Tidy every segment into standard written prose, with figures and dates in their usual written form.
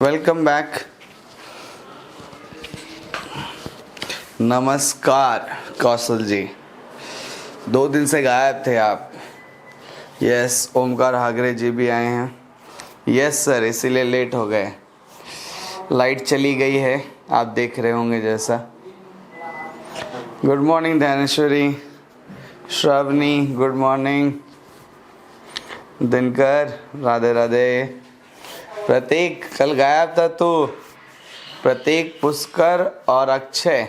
Welcome back. नमस्कार कौशल जी, 2 दिन से गायब थे आप। यस, ओमकार हागरे जी भी आए हैं। यस सर, इसीलिए लेट हो गए। लाइट चली गई है, आप देख रहे होंगे जैसा। Good morning Dhaneshwari, Shravani good morning, Dinkar Radhe Radhe. Pratik कल गायब था तू। प्रतीक, पुष्कर और Akshay,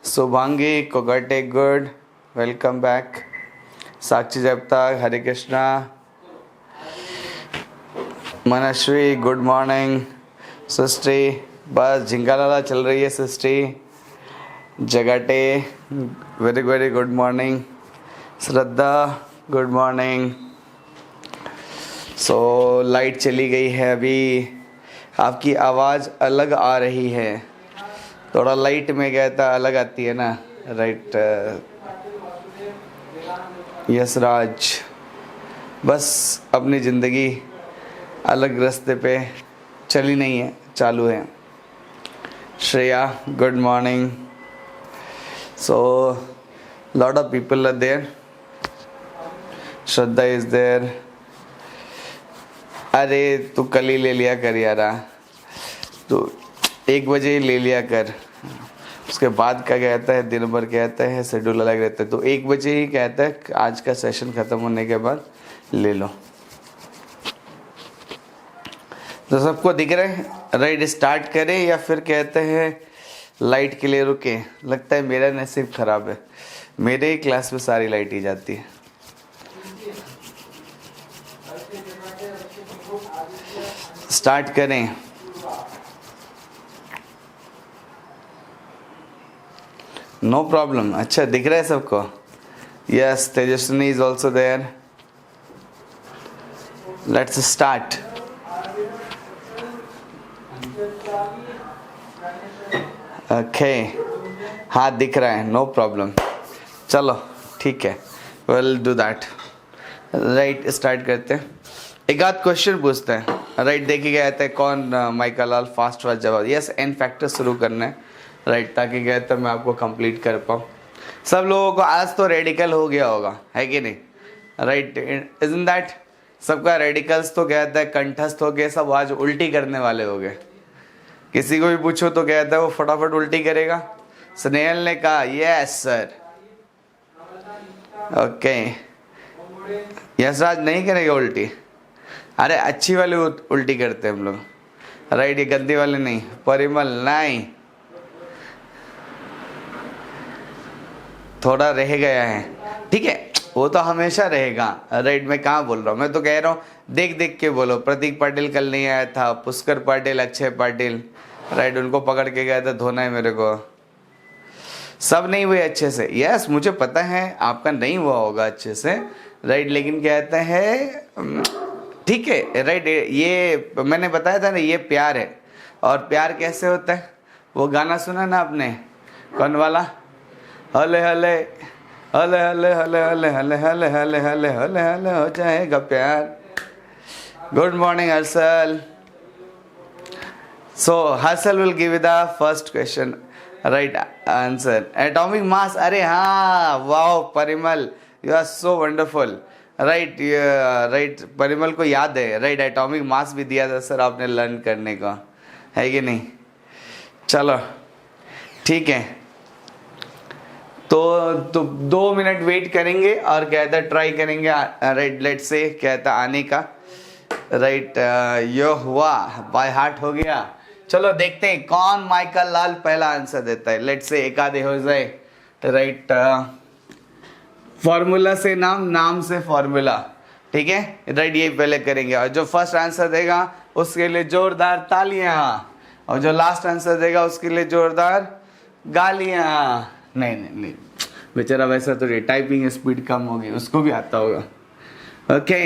Shubhangi Kogate good, welcome back. Sakshi जगता, हरे कृष्णा, मनश्वी गुड मॉर्निंग। सृष्टि, बस झिंगालाला चल रही है Srishti. Jagte very very good morning. Shraddha good morning. So light चली गई है अभी, आपकी आवाज़ अलग आ रही है। थोड़ा लाइट में गया था, अलग आती है ना, राइट। यस राज, बस अपनी ज़िंदगी अलग रास्ते पे चली नहीं है, चालू है। Shreya good morning. So lot of people are there. Shraddha is there. अरे तू कल ही ले लिया कर यार, तो 1 बजे ही ले लिया कर। उसके बाद क्या कहता है, दिन भर कहता है शेड्यूल अलग रहता है, तो 1 बजे ही कहता है आज का सेशन ख़त्म होने के बाद ले लो। तो सबको दिख रहा है, राइट। स्टार्ट करें या फिर कहते हैं लाइट के लिए रुके। लगता है मेरा नसीब ख़राब है, मेरे ही क्लास में सारी लाइट ही जाती है। स्टार्ट करें। No problem. अच्छा दिख रहा है सबको। Yes, Tejaswini is also there. Let's start. Okay, हाँ दिख रहा है, नो प्रॉब्लम। चलो ठीक है, will do that. Right, start करते हैं। एक आध क्वेश्चन पूछते हैं, राइट। देखिए क्या कहते हैं, कौन माइका लाल फास्ट जवाब। यस, एन फैक्टर शुरू करना है, राइट, ताकि कहते हैं मैं आपको कंप्लीट कर पाऊँ। सब लोगों को आज तो रेडिकल हो गया होगा, है कि नहीं, राइट। इजंट दैट, सबका रेडिकल्स तो कहता है कंठस्थ हो गए, सब आज उल्टी करने वाले हो गए। किसी को भी पूछो तो कहता है वो फटाफट उल्टी करेगा। स्नेहल ने कहा यस सर। ओके, यशराज नहीं करेगा उल्टी। अरे अच्छी वाली उल्टी करते हैं हम लोग, राइट, ये गंदी वाले नहीं। परिमल नहीं, थोड़ा रह गया है, ठीक है, वो तो हमेशा रहेगा, राइट। मैं कहाँ बोल रहा हूँ, मैं तो कह रहा हूँ देख देख के बोलो। प्रतीक पाटिल कल नहीं आया था, पुष्कर पाटिल, अक्षय पाटिल, राइट, उनको पकड़ के गया था, धोना है मेरे को। सब नहीं हुए अच्छे से। यस, मुझे पता है आपका नहीं हुआ होगा अच्छे से, राइट, लेकिन कहते हैं ठीक है, राइट। ये मैंने बताया था ना, ये प्यार है। और प्यार कैसे होता है, वो गाना सुना ना आपने, कौन वाला, हले हले हले हले हले हले हले हले हले हले हले हले हो जाएगा प्यार। Good morning Harshal. So Harshal will give the first question, right answer. Atomic mass, अरे हाँ, wow Parimal, you are so wonderful, right. Right, Parimal को याद है, राइट। एटॉमिक मास भी दिया था सर आपने लर्न करने को, है कि नहीं। चलो ठीक है, तो 2 मिनट वेट करेंगे और कहता है ट्राई करेंगे, राइट, लेट से कहता आने का, राइट। यो हुआ, बाय हार्ट हो गया। चलो देखते हैं कौन माइकल लाल पहला आंसर देता है। लेट से एक आधे हो जाए, राइट। फॉर्मूला से नाम, नाम से फॉर्मूला, ठीक है, राइट, ये पहले करेंगे। और जो फर्स्ट आंसर देगा उसके लिए जोरदार तालियां, और जो लास्ट आंसर देगा उसके लिए जोरदार गालियां। नहीं नहीं नहीं, बेचारा वैसा तो नहीं, टाइपिंग स्पीड कम होगी, उसको भी आता होगा। ओके,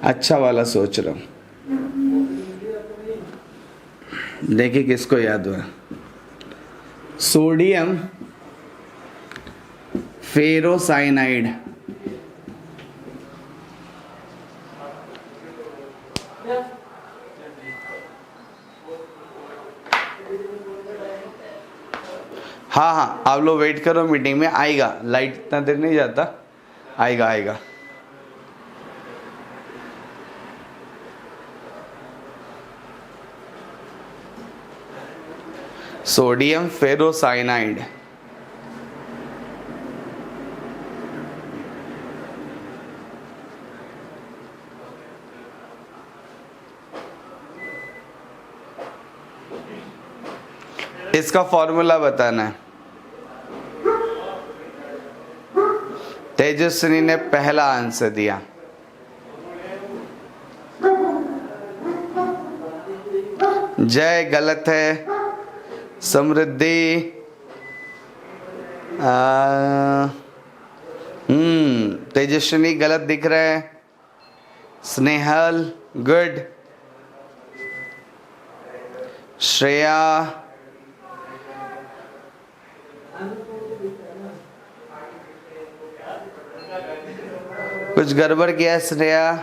अच्छा वाला सोच रहा हूँ, देखिए किसको याद हुआ। सोडियम फेरोसाइनाइड, हाँ हाँ आप लोग वेट करो, मीटिंग में आएगा, लाइट इतना देर नहीं जाता, आएगा आएगा। सोडियम फेरोसाइनाइड, इसका फॉर्मूला बताना है। तेजस्विनी ने पहला आंसर दिया। जय गलत है, समृद्धि तेजस्विनी गलत दिख रहा है, स्नेहल गुड, श्रेया कुछ गड़बड़ किया है, श्रेया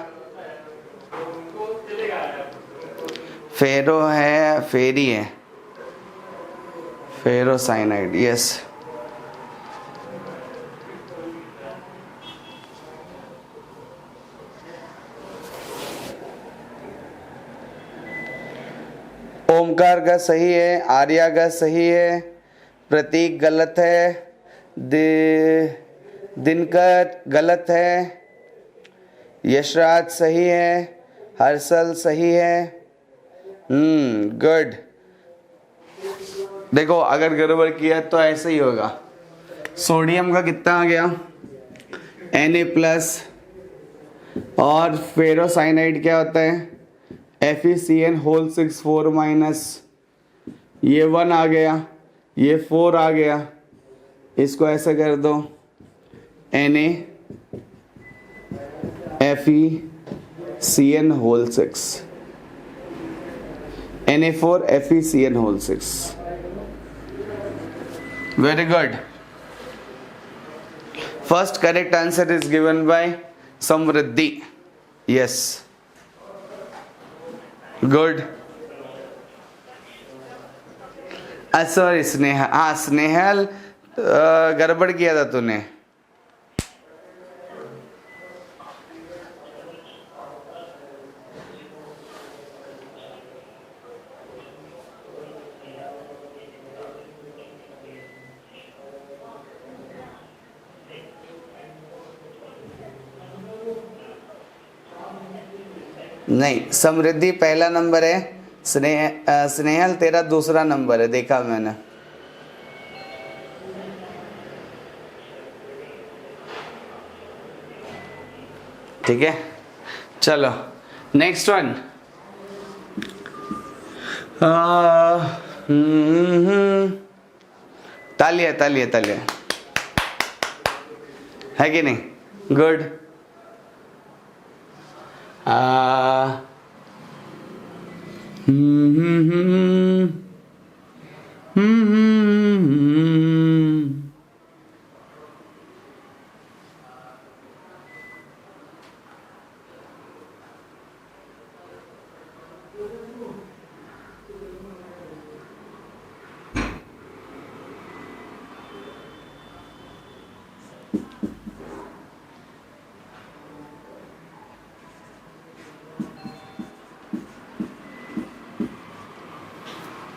फेरो है, फेरी है, फेरोसाइनाइड, यस। ओमकार का सही है, आर्या का सही है, प्रतीक गलत है, दिनकर गलत है, यशराज सही है, हर्षल सही है। गुड। देखो अगर गड़बड़ किया तो ऐसे ही होगा। सोडियम का कितना आ गया, Na+ और फेरोसाइनाइड क्या होता है, FeCN6 ये 1 आ गया, ये 4 आ गया, इसको ऐसे कर दो Na FeCN6 Na4 FeCN6। Very good. First correct answer is given by Samriddhi. Yes. Good. Sorry Snehal, हाँ स्नेहल गड़बड़ किया था तूने। नहीं, समृद्धि पहला नंबर है, स्नेहल तेरा दूसरा नंबर है, देखा मैंने। ठीक है, चलो नेक्स्ट वन। तालिया तालिया तालिया, है कि नहीं? गुड।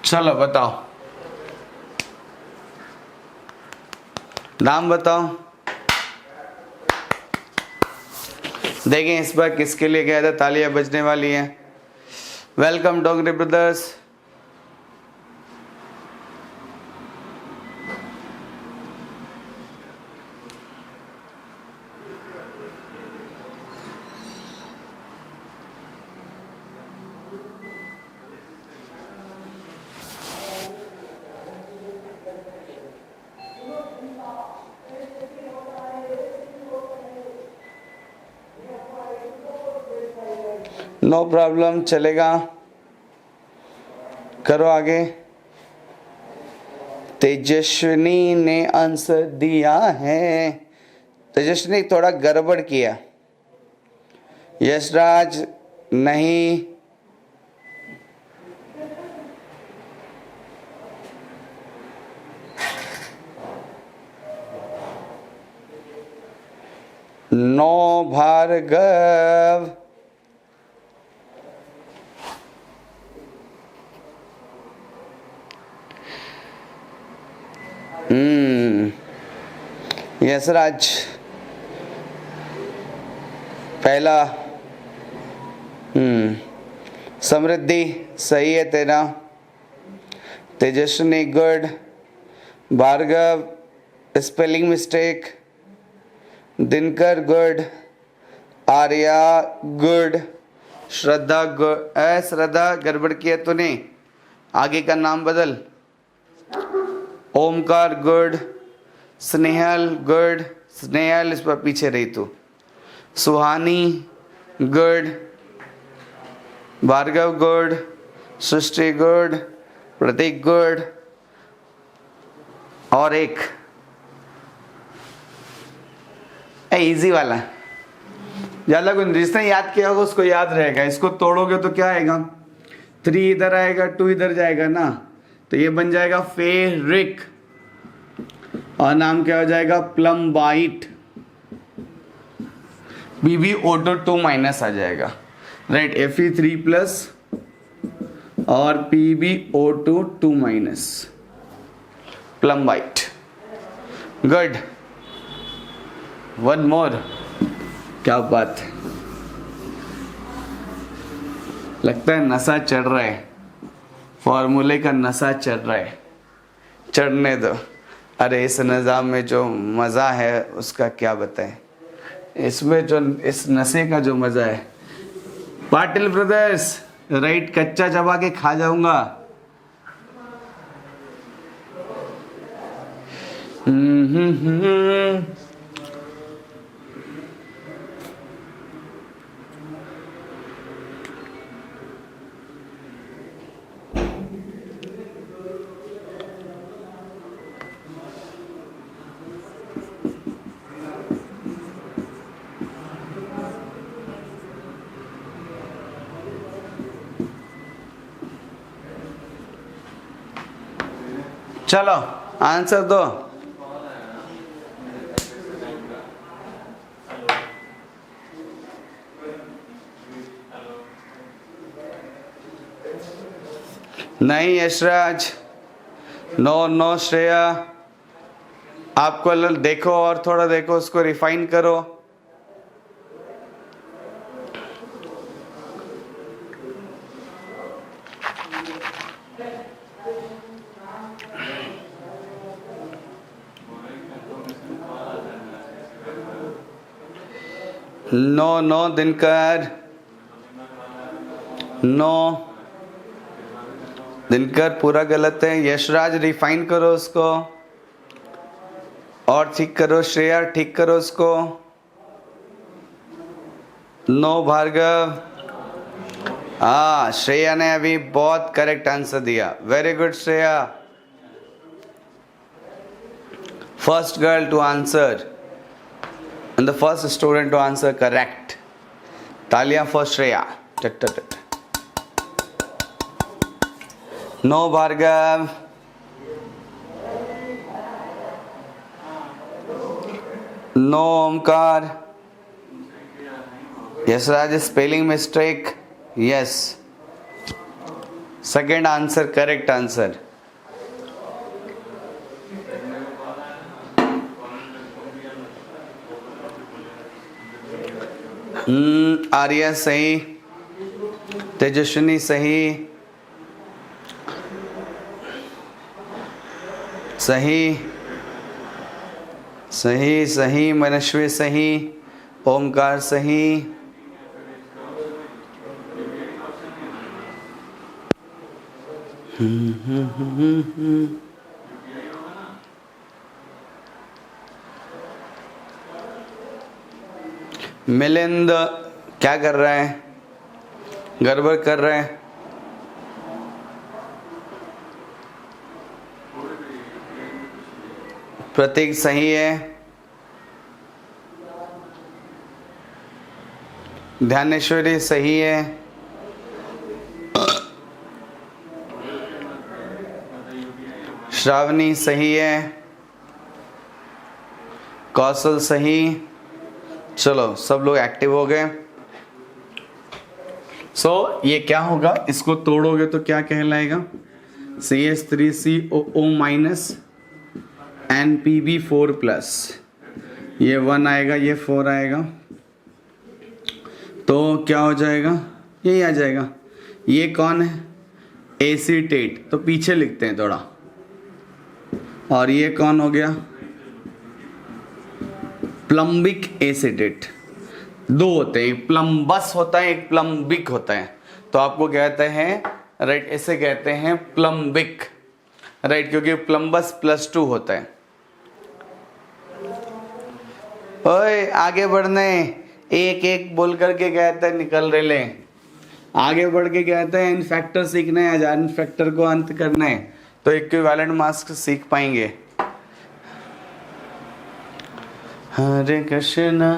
चलो बताओ, नाम बताओ। देखें इस बार किसके लिए गया था, तालियां बजने वाली हैं। वेलकम डोंगरी ब्रदर्स। नो प्रॉब्लम, चलेगा, करो आगे। तेजस्विनी ने आंसर दिया है। तेजस्विनी थोड़ा गड़बड़ किया। यशराज नहीं, नो भार्गव, यशराज पहला। समृद्धि सही है तेरा। Tejaswini good. Bhargav spelling mistake. Dinkar good. Arya good. Shraddha good. Shraddha गड़बड़ किया तूने, आगे का नाम बदल। ओमकार गुड। स्नेहल गुड। स्नेहल इस पर पीछे रही तू। Suhani good. Bhargav good. Srishti good. Pratik good. और एक इजी वाला, ज्यादा कुछ जिसने याद किया होगा उसको याद रहेगा। इसको तोड़ोगे तो क्या आएगा, 3 इधर आएगा, 2 इधर जाएगा ना, तो ये बन जाएगा फेरिक, और नाम क्या हो जाएगा, प्लम्बाइट। BbO2 2 माइनस आ जाएगा, राइट। Fe3 प्लस और PbO2 2 minus, plumbite. Good, one more. क्या बात है, लगता है नशा चढ़ रहा है, फॉर्मूले का नशा चढ़ रहा है। चढ़ने दो। अरे इस निज़ाम में जो मज़ा है उसका क्या बताएं, इसमें जो इस नशे का जो मज़ा है। पाटिल ब्रदर्स, राइट, कच्चा चबा के खा जाऊंगा। चलो आंसर दो। नहीं यशराज, नो नो श्रेया, आपको देखो और थोड़ा देखो, उसको रिफाइन करो। No no Dinkar, no Dinkar पूरा गलत है। यशराज रिफाइन करो उसको और ठीक करो। श्रेया ठीक करो उसको। नो भार्गव, हाँ श्रेया ने अभी बहुत करेक्ट आंसर दिया, very good Shreya, first girl to answer and the first student to answer correct. तालियां for Shreya. No Bhargav. No Omkar. Yes Raj, spelling mistake. Yes. Second answer, correct answer. Arya सही, तेजस्विनी सही, सही सही सही, मनस्वी सही, ओमकार सही। मिलिंद क्या कर रहा है, गड़बड़ कर रहे हैं। प्रतीक सही है। ध्यानेश्वरी सही है। श्रावणी सही है। कौशल सही। चलो सब लोग एक्टिव हो गए। ये क्या होगा, इसको तोड़ोगे तो क्या कहलाएगा, CH3COO माइनस NPB4 प्लस, ये 1 आएगा, ये 4 आएगा, तो क्या हो जाएगा, यही आ जाएगा। ये कौन है, एसीटेट, तो पीछे लिखते हैं थोड़ा। और ये कौन हो गया, प्लम्बिक एसीटेट। दो होते हैं, एक प्लम्बस होता है, एक प्लम्बिक होता है। तो आपको कहते हैं, राइट, ऐसे कहते हैं प्लम्बिक, राइट, क्योंकि प्लम्बस +2 होता है। ओए आगे बढ़ने, एक एक बोल करके कहते हैं निकल रहे ले, आगे बढ़ के कहते हैं इनफैक्टर सीखना है, आज इनफैक्टर को अंत करना है, तो इक्विवेलेंट मास्क सीख पाएंगे। हरे कृष्णा।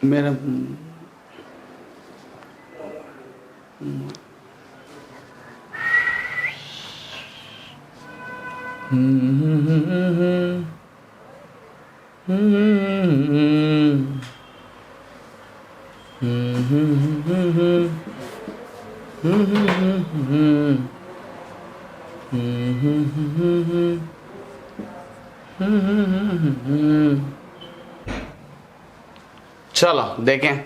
मेरा चलो देखें।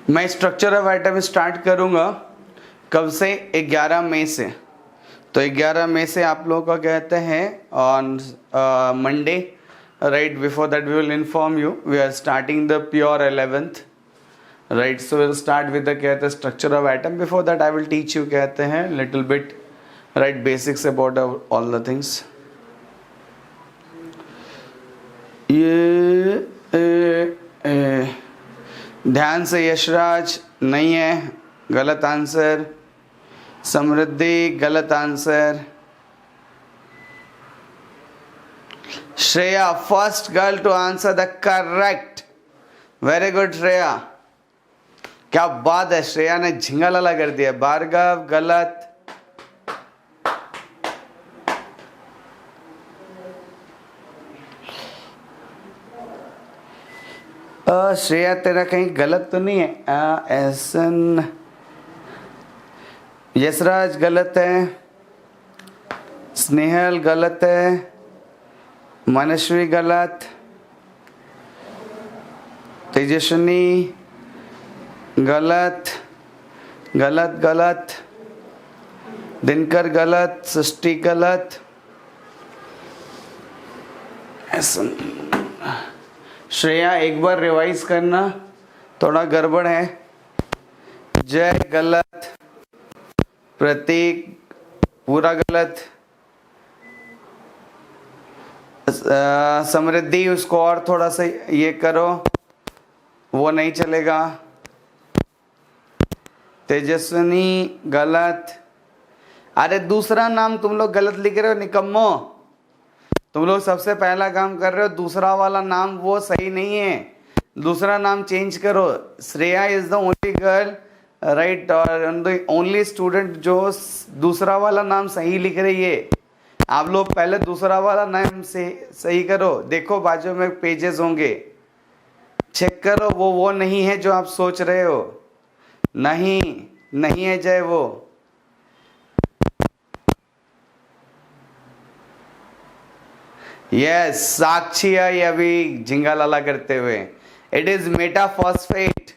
मैं स्ट्रक्चर ऑफ आइटम स्टार्ट करूंगा कब से, 11 मई से। तो 11 मई से आप लोगों को कहते हैं on Monday, right, before that we will inform you, we are starting the pure 11th, right. So will start with the कहते हैं structure of atom. Before that I will teach you कहते हैं little bit, right, basics about all the things. ये ध्यान से, यशराज नहीं है, गलत आंसर। समृद्धि गलत answer. Shreya first girl to answer the correct, very good Shreya, क्या बात है, श्रेया ने झिंगालाला कर दिया। भार्गव गलत। श्रेया तेरा कहीं गलत तो नहीं है। एहसन, यशराज गलत है, स्नेहल गलत है, मनश्वी गलत, तेजस्विनी गलत, गलत गलत, दिनकर गलत, सृष्टि गलत, एहसन। श्रेया एक बार रिवाइज करना, थोड़ा गड़बड़ है। जय गलत, प्रतीक पूरा गलत, समृद्धि उसको और थोड़ा सा ये करो, वो नहीं चलेगा। तेजस्विनी गलत। अरे दूसरा नाम तुम लोग गलत लिख रहे हो निकम्मो, तुम लोग सबसे पहला काम कर रहे हो, दूसरा वाला नाम वो सही नहीं है, दूसरा नाम चेंज करो। Shreya is the only girl, right, और ओनली स्टूडेंट जो दूसरा वाला नाम सही लिख रही है। आप लोग पहले दूसरा वाला नाम से सही करो, देखो बाजू में पेजेस होंगे, चेक करो, वो नहीं है जो आप सोच रहे हो, नहीं है जय वो। यस, साक्षी है अभी झिंगा लाला करते हुए। It is metaphosphate.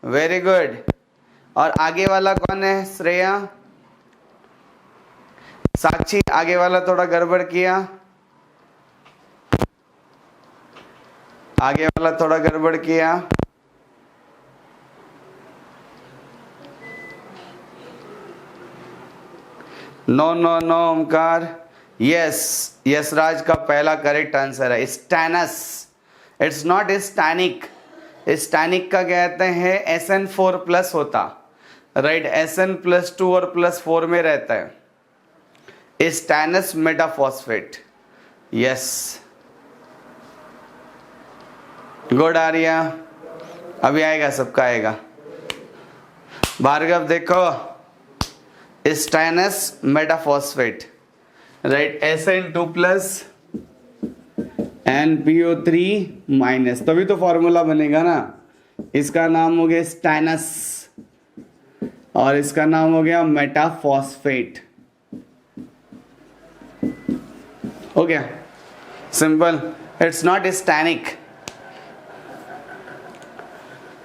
Very good. और आगे वाला कौन है? श्रेया। साक्षी, आगे वाला थोड़ा गड़बड़ किया, आगे वाला थोड़ा गड़बड़ किया। No no no Omkar. Yes, Yashraj का पहला करेक्ट आंसर है stannous. It's not stannic. Stannic का कहते हैं SN4 प्लस होता, राइट, SN+2 और +4 में रहता है stannous metaphosphate. Yes, good Arya. अभी आएगा, सबका आएगा। भार्गव देखो, स्टैनस मेटाफॉस्फेट, राइट, SN2+ NPO3-, तभी तो फॉर्मूला बनेगा ना। इसका नाम हो गया स्टैनस और इसका नाम हो गया मेटाफॉस्फेट। हो गया simple. It's not stannic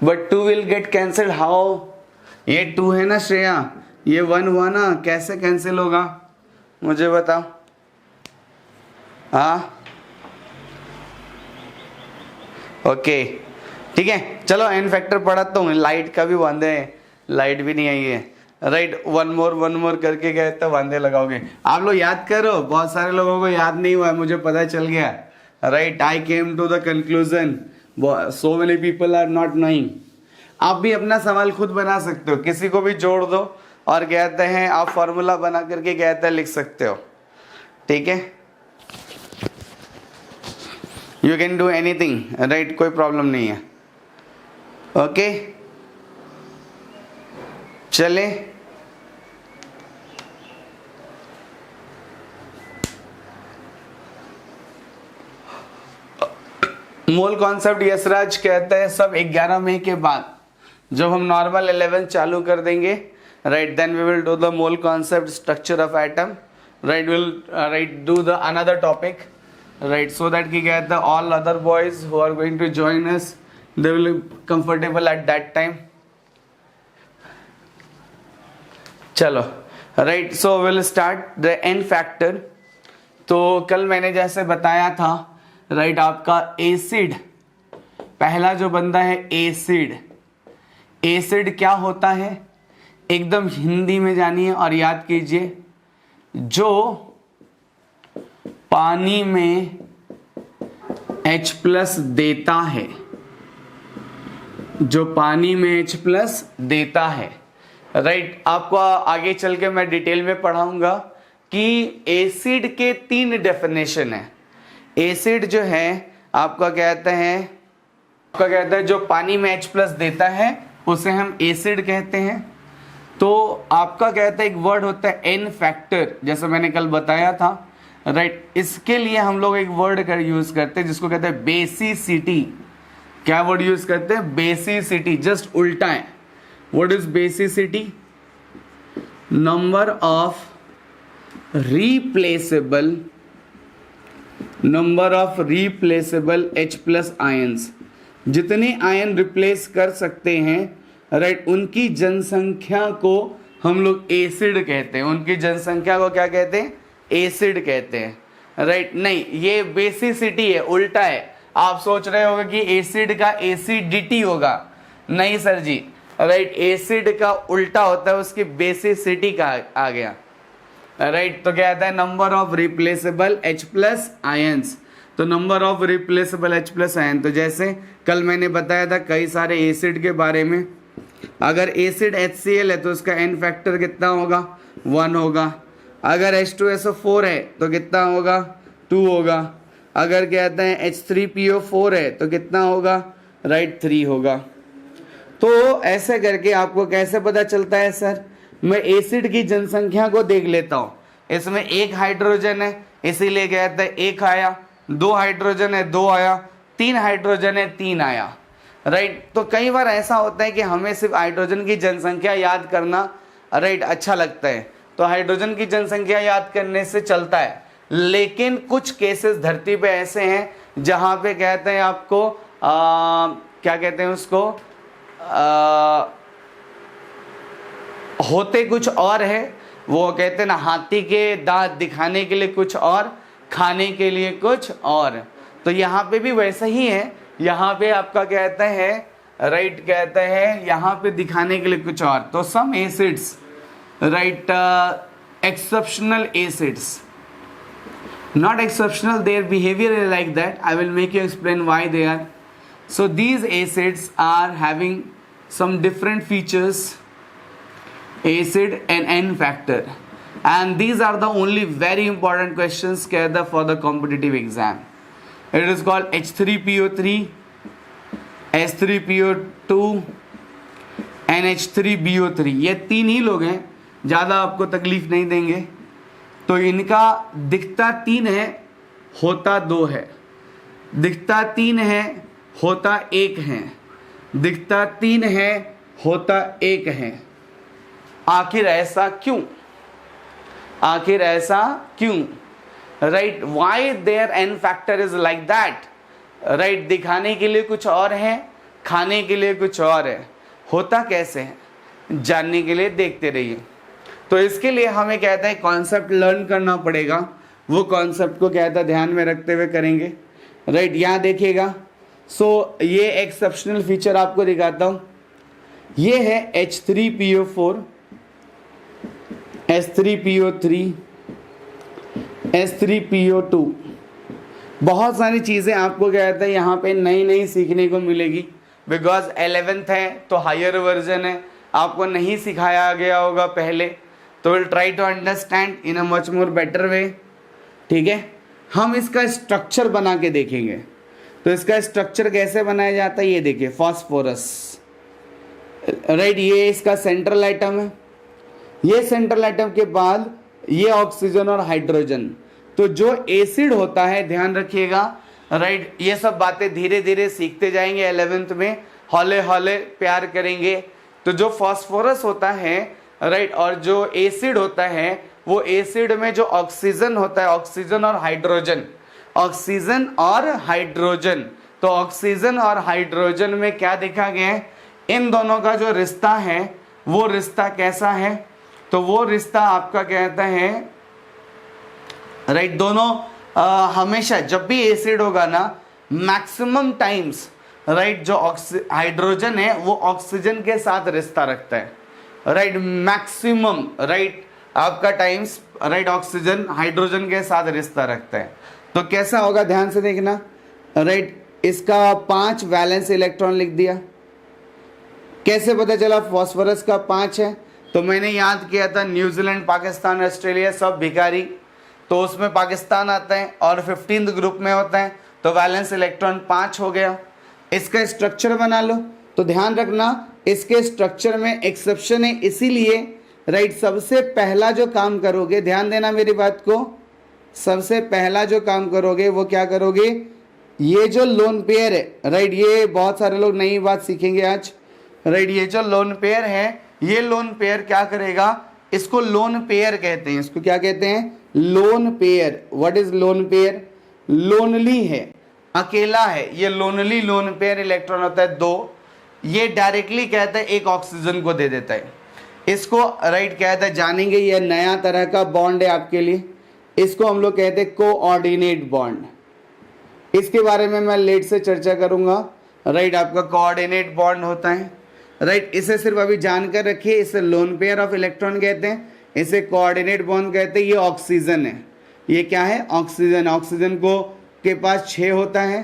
but 2 will get cancel. How? ये 2 है ना श्रेया, ये 1 हुआ ना, कैसे कैंसिल होगा मुझे बताओ। हाँ, ओके, ठीक है, चलो एन फैक्टर पढ़ाता हूँ। लाइट का भी वांदे है, लाइट भी नहीं आई है, राइट। वन मोर करके गए तो वांदे लगाओगे। आप लोग याद करो, बहुत सारे लोगों को याद नहीं हुआ है, मुझे पता चल गया, right. I came to the conclusion so many people are not knowing. आप भी अपना सवाल खुद बना सकते हो, किसी को भी जोड़ दो और कहते हैं आप फॉर्मूला बना करके कहते हैं लिख सकते हो, ठीक है। You can do anything, right, कोई प्रॉब्लम नहीं है। ओके, चले। मोल कॉन्सेप्ट यशराज कहते हैं सब 11 मई के बाद, जब हम नॉर्मल 11 चालू कर देंगे, right, then we will do the mole concept, structure of atom, right, will right do the another topic, right, so that कि कहते हैं all other boys who are going to join us they will comfortable at that time. चलो, right, so will start the N factor. तो कल मैंने जैसे बताया था, राइट, आपका एसिड, पहला जो बंदा है एसिड। एसिड क्या होता है एकदम हिंदी में जानिए और याद कीजिए, जो पानी में H+ देता है, जो पानी में H+ देता है, राइट। आपको आगे चल के मैं डिटेल में पढ़ाऊंगा कि एसिड के 3 डेफिनेशन है। एसिड जो है आपका कहते हैं जो पानी में H+ देता है उसे हम एसिड कहते हैं। तो आपका कहता है एक वर्ड होता है एन फैक्टर, जैसे मैंने कल बताया था, राइट। इसके लिए हम लोग एक वर्ड का यूज करते हैं जिसको कहते हैं बेसिसिटी। क्या वर्ड यूज करते हैं? बेसिसिटी, जस्ट उल्टा है। What is basicity? Number of replaceable H+ ions, जितने आयन रिप्लेस कर सकते हैं, राइट, उनकी जनसंख्या को हम लोग एसिड कहते हैं। उनकी जनसंख्या को क्या कहते हैं? एसिड कहते हैं, राइट। नहीं, ये बेसिसिटी है, उल्टा है। आप सोच रहे होंगे कि एसिड का एसिडिटी होगा, नहीं सर जी, राइट, एसिड का उल्टा होता है, उसकी बेसिसिटी का आ गया, राइट। तो क्या आता है? Number of replaceable H+ ions. तो number of replaceable H+ ion, तो जैसे कल मैंने बताया था कई सारे एसिड के बारे में। अगर एसिड HCl है तो उसका एन फैक्टर कितना होगा? 1 होगा। अगर H2SO4 है तो कितना होगा? 2 होगा। अगर कहते हैं H3PO4 है तो कितना होगा? राइट, 3 होगा। तो ऐसे करके आपको कैसे पता चलता है सर? मैं एसिड की जनसंख्या को देख लेता हूँ। इसमें 1 हाइड्रोजन है इसीलिए कहते हैं 1 आया, 2 हाइड्रोजन है 2 आया, 3 हाइड्रोजन है 3 आया, राइट। तो कई बार ऐसा होता है कि हमें सिर्फ हाइड्रोजन की जनसंख्या याद करना, राइट, अच्छा लगता है, तो हाइड्रोजन की जनसंख्या याद करने से चलता है। लेकिन कुछ केसेस धरती पे ऐसे हैं जहां पे कहते हैं आपको क्या कहते हैं उसको, होते कुछ और है, वो कहते हैं ना हाथी के दांत दिखाने के लिए कुछ और, खाने के लिए कुछ और। तो यहाँ पे भी वैसा ही है, यहाँ पे आपका कहते हैं राइट, कहते हैं यहाँ पे दिखाने के लिए कुछ और। तो some acids right, exceptional acids, not exceptional, their behavior is like that. I will make you explain why they are. So these acids are having some different features, acid and N factor, and these are the only very important questions for the competitive exam. It is called H3PO3, H3PO2 and H3BO3। ये तीन ही लोग हैं, ज़्यादा आपको तकलीफ नहीं देंगे। तो इनका दिखता 3 है, होता 2 है, दिखता 3 है, होता 1 है, दिखता 3 है, होता 1 है। आखिर ऐसा क्यों? आखिर ऐसा क्यों? Right, why there n factor is like that. Right, दिखाने के लिए कुछ और है, खाने के लिए कुछ और है। होता कैसे है, जानने के लिए देखते रहिए। तो इसके लिए हमें कहता है कॉन्सेप्ट लर्न करना पड़ेगा, वो कॉन्सेप्ट को कहता है ध्यान में रखते हुए करेंगे। राइट, यहाँ देखिएगा। सो ये एक्सेप्शनल फीचर आपको दिखाता हूँ। ये है H3PO4, H3PO3, H3PO2। बहुत सारी चीज़ें आपको कहता है यहाँ पे नई नई सीखने को मिलेगी, बिकॉज 11th है तो हायर वर्जन है, आपको नहीं सिखाया गया होगा पहले। तो will try to understand in a much more better way. ठीक है, हम इसका स्ट्रक्चर बना के देखेंगे। तो इसका स्ट्रक्चर कैसे बनाया जाता है ये देखिए, फॉस्फोरस। राइट, ये इसका सेंट्रल आइटम है, ये सेंट्रल आइटम के बाद ये ऑक्सीजन और हाइड्रोजन। तो जो एसिड होता है, ध्यान रखिएगा। राइट, ये सब बातें धीरे धीरे सीखते जाएंगे 11th में, हौले हौले प्यार करेंगे। तो जो फॉस्फोरस होता है राइट, और जो एसिड होता है, वो एसिड में जो ऑक्सीजन होता है, ऑक्सीजन और हाइड्रोजन, ऑक्सीजन और हाइड्रोजन। तो ऑक्सीजन और हाइड्रोजन में क्या देखा गया है, इन दोनों का जो रिश्ता है वो रिश्ता कैसा है। तो वो रिश्ता आपका कहता है राइट, दोनों हमेशा जब भी एसिड होगा ना, मैक्सिमम टाइम्स राइट, जो हाइड्रोजन है वो ऑक्सीजन के साथ रिश्ता रखता है। राइट, मैक्सिमम राइट आपका टाइम्स राइट ऑक्सीजन हाइड्रोजन के साथ रिश्ता रखता है। तो कैसा होगा, ध्यान से देखना। राइट, इसका 5 वैलेंस इलेक्ट्रॉन लिख दिया। कैसे पता चला फॉस्फोरस का 5 है? तो मैंने याद किया था न्यूजीलैंड, पाकिस्तान, ऑस्ट्रेलिया सब भिखारी, तो उसमें पाकिस्तान आता है और 15th ग्रुप में होता है, तो वैलेंस इलेक्ट्रॉन 5 हो गया। इसका स्ट्रक्चर बना लो। तो ध्यान रखना, इसके स्ट्रक्चर में एक्सेप्शन है, इसीलिए राइट सबसे पहला जो काम करोगे, ध्यान देना मेरी बात को, सबसे पहला जो काम करोगे वो क्या करोगे, ये जो लोन पेयर है राइट, ये बहुत सारे लोग नई बात सीखेंगे आज। राइट, ये जो लोन पेयर है, ये लोन पेयर क्या करेगा, इसको लोन पेयर कहते हैं। इसको क्या कहते हैं, lone pair. What is lone pair? Lonely है, अकेला है, ये लोनली लोन पेयर इलेक्ट्रॉन होता है 2। ये डायरेक्टली कहता है एक ऑक्सीजन को दे देता है। इसको राइट कहता है, जानेंगे, ये नया तरह का बॉन्ड है आपके लिए, इसको हम लोग कहते हैं कोऑर्डिनेट बॉन्ड। इसके बारे में मैं लेट से चर्चा करूंगा। राइट, आपका कोऑर्डिनेट बॉन्ड होता है। राइट, इसे सिर्फ अभी जानकर रखिए, इसे लोन पेयर ऑफ इलेक्ट्रॉन कहते हैं, इसे कोऑर्डिनेट बॉन्ड कहते हैं। ये ऑक्सीजन है, ये क्या है, ऑक्सीजन। ऑक्सीजन को के पास 6 होता है,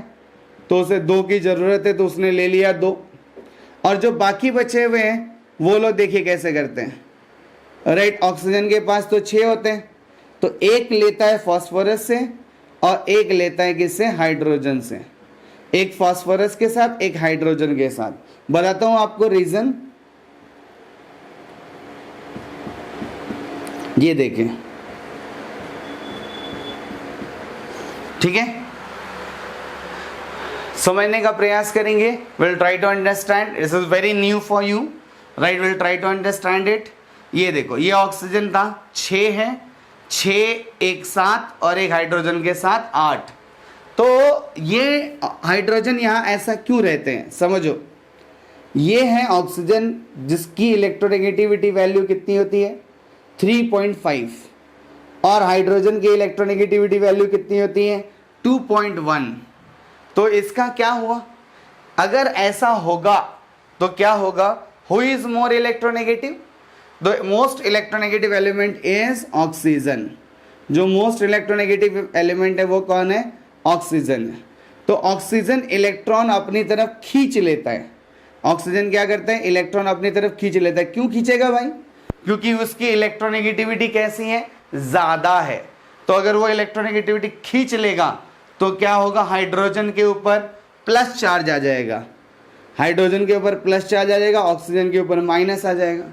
तो उसे 2 की ज़रूरत है, तो उसने ले लिया 2। और जो बाकी बचे हुए हैं वो लोग देखिए कैसे करते हैं। राइट, ऑक्सीजन के पास तो 6 होते हैं, तो एक लेता है फॉस्फोरस से और एक लेता है किससे, हाइड्रोजन से। एक फॉस्फोरस के साथ, एक हाइड्रोजन के साथ। बताता हूं आपको रीजन, ये देखें। ठीक है, समझने का प्रयास करेंगे। Will try to understand, this is very new for you. Right, will try to understand it. ये देखो, ये ऑक्सीजन था, 6 है, 6 एक साथ और एक हाइड्रोजन के साथ 8। तो ये हाइड्रोजन यहाँ ऐसा क्यों रहते हैं समझो। ये है ऑक्सीजन जिसकी इलेक्ट्रोनेगेटिविटी वैल्यू कितनी होती है 3.5 और हाइड्रोजन की इलेक्ट्रोनेगेटिविटी वैल्यू कितनी होती है 2.1। तो इसका क्या हुआ, अगर ऐसा होगा तो क्या होगा, who is more electronegative, the most electronegative element is oxygen. जो मोस्ट इलेक्ट्रोनेगेटिव एलिमेंट है वो कौन है, ऑक्सीजन है। तो ऑक्सीजन इलेक्ट्रॉन अपनी तरफ खींच लेता है। ऑक्सीजन क्या करता है, इलेक्ट्रॉन अपनी तरफ खींच लेता है। क्यों खींचेगा भाई, क्योंकि उसकी इलेक्ट्रोनेगेटिविटी कैसी है, ज्यादा है। तो अगर वो इलेक्ट्रोनेगेटिविटी खींच लेगा तो क्या होगा, हाइड्रोजन के ऊपर प्लस चार्ज आ जाएगा, हाइड्रोजन के ऊपर प्लस चार्ज आ जाएगा, ऑक्सीजन के ऊपर माइनस आ जाएगा।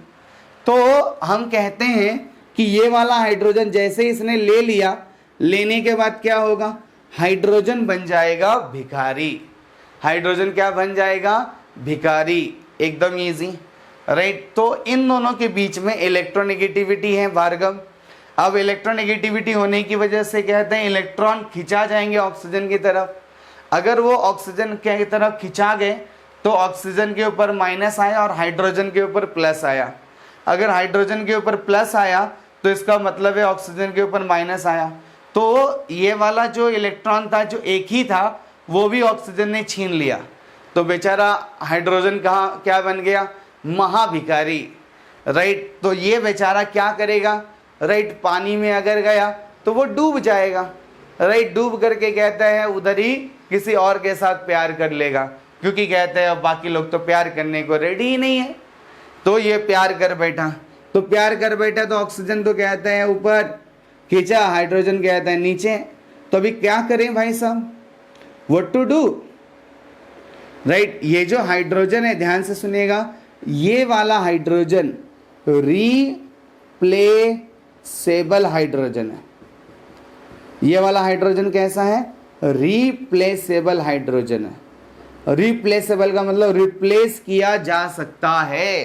तो हम कहते हैं कि ये वाला हाइड्रोजन जैसे ही इसने ले लिया, लेने के बाद क्या होगा, हाइड्रोजन बन जाएगा भिखारी। हाइड्रोजन क्या बन जाएगा, भिखारी। एकदम इजी, राइट। तो इन दोनों के बीच में इलेक्ट्रोनेगेटिविटी है भार्गव। अब इलेक्ट्रोनेगेटिविटी होने की वजह से कहते हैं इलेक्ट्रॉन खिंचा जाएंगे ऑक्सीजन की तरफ। अगर वो ऑक्सीजन की तरफ खिंचा गए तो ऑक्सीजन के ऊपर माइनस आया और हाइड्रोजन के ऊपर प्लस आया। अगर हाइड्रोजन के ऊपर प्लस आया तो इसका मतलब है ऑक्सीजन के ऊपर माइनस आया। तो ये वाला जो इलेक्ट्रॉन था, जो एक ही था, वो भी ऑक्सीजन ने छीन लिया। तो बेचारा हाइड्रोजन कहाँ क्या बन गया, महाभिखारी, राइट। तो ये बेचारा क्या करेगा, राइट, पानी में अगर गया तो वो डूब जाएगा, राइट। डूब करके कहता है उधर ही किसी और के साथ प्यार कर लेगा, क्योंकि कहते हैं अब बाकी लोग तो प्यार करने को रेडी ही नहीं है। तो ये प्यार कर बैठा, तो प्यार कर बैठा तो ऑक्सीजन तो कहता है ऊपर खींचा, हाइड्रोजन कहता है नीचे। तो अभी क्या करें भाई साहब, व्हाट टू डू, राइट। ये जो हाइड्रोजन है, ध्यान से सुनिएगा, ये वाला हाइड्रोजन रिप्लेसेबल हाइड्रोजन है। ये वाला हाइड्रोजन कैसा है, रिप्लेसेबल हाइड्रोजन है। रिप्लेसेबल का मतलब रिप्लेस किया जा सकता है,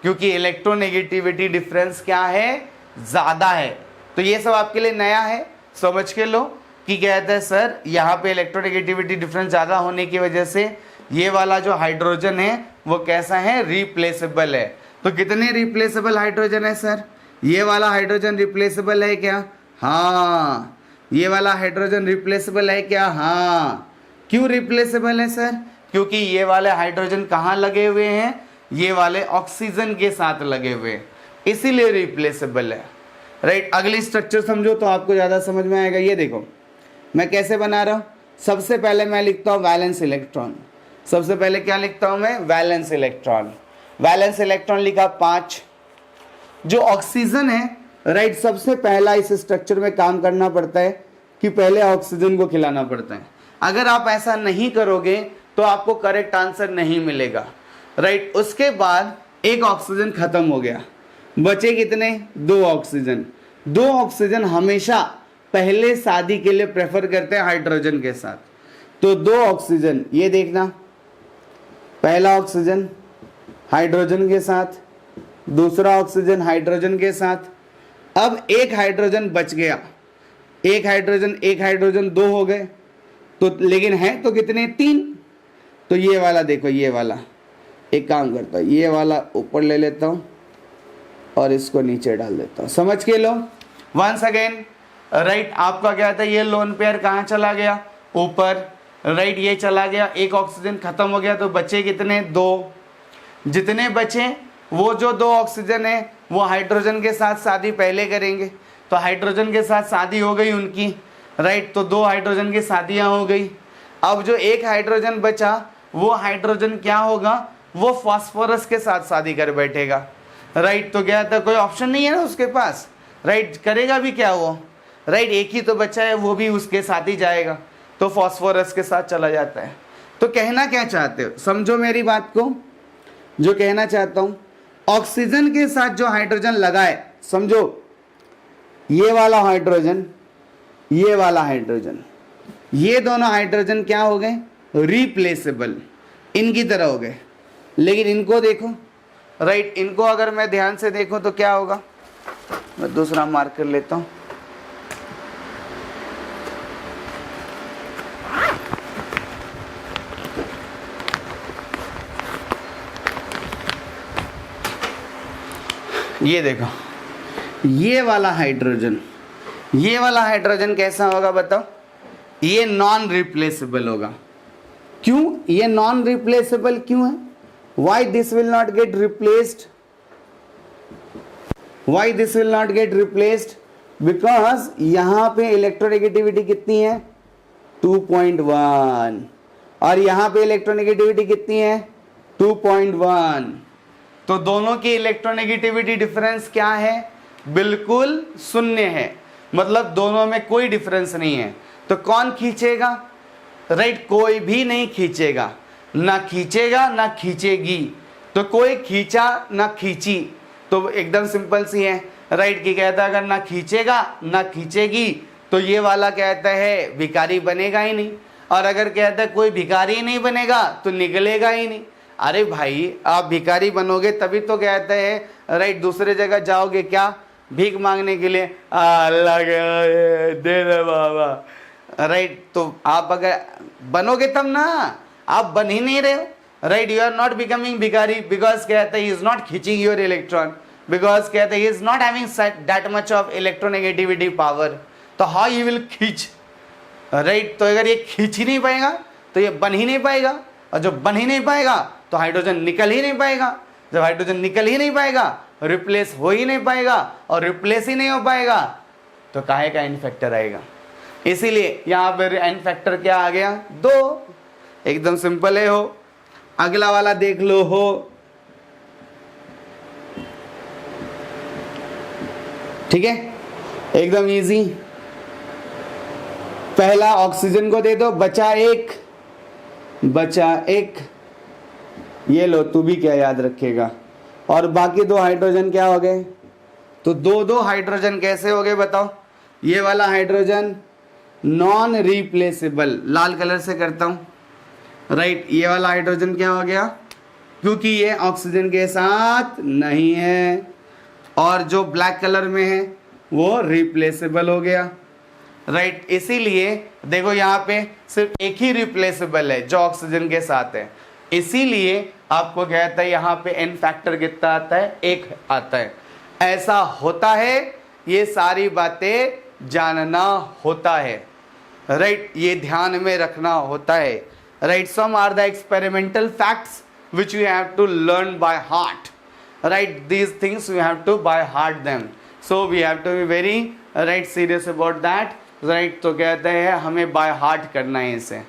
क्योंकि इलेक्ट्रोनेगेटिविटी डिफरेंस क्या है, ज्यादा है। तो ये सब आपके लिए नया है, समझ के लो कि कहते हैं सर यहाँ पे इलेक्ट्रोनेगेटिविटी डिफरेंस ज्यादा होने की वजह से ये वाला जो हाइड्रोजन है वो कैसा है, रिप्लेसेबल है। तो कितने रिप्लेसेबल हाइड्रोजन है सर, ये वाला हाइड्रोजन रिप्लेसेबल है क्या, हाँ। ये वाला हाइड्रोजन रिप्लेसेबल है क्या, हाँ। क्यों रिप्लेसेबल है सर, क्योंकि ये वाले हाइड्रोजन कहाँ लगे हुए हैं, ये वाले ऑक्सीजन के साथ लगे हुए हैं, इसीलिए रिप्लेसेबल है, राइट। अगली स्ट्रक्चर समझो तो आपको ज़्यादा समझ में आएगा। ये देखो मैं कैसे बना रहा हूँ, सबसे पहले मैं लिखता हूँ वैलेंस इलेक्ट्रॉन। सबसे पहले क्या लिखता हूँ मैं, वैलेंस इलेक्ट्रॉन। वैलेंस इलेक्ट्रॉन लिखा 5। जो ऑक्सीजन है, राइट, सबसे पहला इस स्ट्रक्चर में काम करना पड़ता है कि पहले ऑक्सीजन को खिलाना पड़ता है। अगर आप ऐसा नहीं करोगे तो आपको करेक्ट आंसर नहीं मिलेगा, राइट। उसके बाद एक ऑक्सीजन खत्म हो गया, बचे कितने, 2 ऑक्सीजन। 2 ऑक्सीजन हमेशा पहले शादी के लिए प्रेफर करते हैं हाइड्रोजन के साथ। तो 2 ऑक्सीजन, ये देखना, पहला ऑक्सीजन हाइड्रोजन के साथ, दूसरा ऑक्सीजन हाइड्रोजन के साथ। अब एक हाइड्रोजन बच गया, एक हाइड्रोजन 2 हो गए। तो लेकिन है तो कितने, 3। तो ये वाला देखो, ये वाला एक काम करता हूँ, ये वाला ऊपर ले लेता हूँ और इसको नीचे डाल देता हूँ, समझ के लो। वंस अगेन, राइट, आपका क्या था, ये लोन पेयर कहाँ चला गया, ऊपर, राइट, ये चला गया। एक ऑक्सीजन खत्म हो गया तो बचे कितने, 2। जितने बचे वो जो 2 ऑक्सीजन है वो हाइड्रोजन के साथ शादी पहले करेंगे। तो हाइड्रोजन के साथ शादी हो गई उनकी, राइट। तो 2 हाइड्रोजन की शादियां हो गई। अब जो एक हाइड्रोजन बचा वो हाइड्रोजन क्या होगा, वो फास्फोरस के साथ शादी कर बैठेगा, राइट। तो क्या था, कोई ऑप्शन नहीं है ना उसके पास, राइट। करेगा भी क्या वो, राइट, एक ही तो बचा है, वो भी उसके साथ ही जाएगा, तो फास्फोरस के साथ चला जाता है। तो कहना क्या चाहते हो, समझो मेरी बात को। जो कहना चाहता हूं, ऑक्सीजन के साथ जो हाइड्रोजन लगा है, समझो ये वाला हाइड्रोजन, ये वाला हाइड्रोजन, ये दोनों हाइड्रोजन क्या हो गए, रिप्लेसेबल, इनकी तरह हो गए। लेकिन इनको देखो, राइट, इनको अगर मैं ध्यान से देखूं तो क्या होगा, मैं दूसरा मार्क कर लेता हूं, ये देखो, ये वाला हाइड्रोजन, ये वाला हाइड्रोजन कैसा होगा बताओ? ये नॉन रिप्लेसेबल होगा। क्यों ये नॉन रिप्लेसेबल क्यों है? Why this will not gate replaced? Why this will not gate replaced? Because यहां पे इलेक्ट्रोनेगेटिविटी कितनी है? 2.1 और यहां पे इलेक्ट्रोनेगेटिविटी कितनी है? 2.1। तो दोनों की इलेक्ट्रोनेगेटिविटी डिफरेंस क्या है? बिल्कुल शून्य है, मतलब दोनों में कोई डिफरेंस नहीं है। तो कौन खींचेगा? राइट, कोई भी नहीं खींचेगा, ना खींचेगा ना खींचेगी। तो कोई खींचा ना खींची, तो एकदम सिंपल सी है। राइट, की कहता है अगर ना खींचेगा ना खींचेगी तो ये वाला कहता है भिखारी बनेगा ही नहीं, और अगर कहता है कोई भिखारी ही नहीं बनेगा तो निकलेगा ही नहीं। अरे भाई, आप भिखारी बनोगे तभी तो कहते हैं राइट दूसरे जगह जाओगे क्या? भीख मांगने के लिए, अल्लाह दे दे बाबा। राइट, तो आप अगर बनोगे तब ना, आप बन ही नहीं रहे हो। Right, you are not becoming भिखारी बिकॉज कहते हैं ही इज नॉट खींचिंग योर इलेक्ट्रॉन, बिकॉज कहते हैं he is not having that much of electronegativity power. तो हाउ यू विल खींच? राइट, तो अगर ये खींच ही नहीं पाएगा तो ये बन ही नहीं पाएगा, और जब बन ही नहीं पाएगा तो हाइड्रोजन निकल ही नहीं पाएगा। जब हाइड्रोजन निकल ही नहीं पाएगा, रिप्लेस हो ही नहीं पाएगा, और रिप्लेस ही नहीं हो पाएगा तो काहे का एन फैक्टर आएगा। इसीलिए यहां पर एन फैक्टर क्या आ गया? 2। एकदम सिंपल है। हो अगला वाला देख लो। हो ठीक है, एकदम इजी। पहला ऑक्सीजन को दे दो, बचा एक। ये लो, तू भी क्या याद रखेगा। और बाकी 2 हाइड्रोजन क्या हो गए? तो 2 हाइड्रोजन कैसे हो गए बताओ? ये वाला हाइड्रोजन नॉन रिप्लेसेबल, लाल कलर से करता हूं। राइट, ये वाला हाइड्रोजन क्या हो गया? क्योंकि ये ऑक्सीजन के साथ नहीं है, और जो ब्लैक कलर में है वो रिप्लेसेबल हो गया। राइट, इसीलिए देखो यहाँ पे सिर्फ एक ही रिप्लेसेबल है जो ऑक्सीजन के साथ है। इसीलिए आपको कहता है यहाँ पे एन फैक्टर कितना आता है? 1 आता है। ऐसा होता है, ये सारी बातें जानना होता है। राइट, ये ध्यान में रखना होता है। Right, some are the experimental facts which you have to learn by heart. Right, these things we have to by heart them, so we have to be very right serious about that. Right, तो कहते हैं हमें by heart करना है इसे।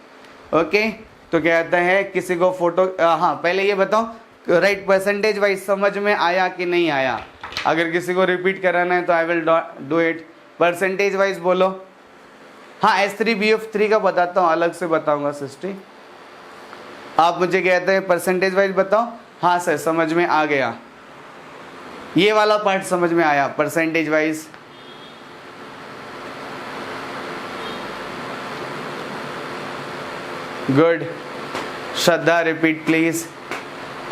Okay, तो कहते हैं किसी को फोटो, हाँ पहले ये बताओ राइट परसेंटेज वाइज समझ में आया कि नहीं आया? अगर किसी को रिपीट कराना है तो I will do it. Percentage wise बोलो। हाँ, H3BF3 का बताता हूँ, अलग से बताऊंगा सिस्टी। आप मुझे कहते हैं परसेंटेज वाइज बताओ। हाँ सर, समझ में आ गया, ये वाला पार्ट समझ में आया percentage wise. Good. Shraddha repeat please.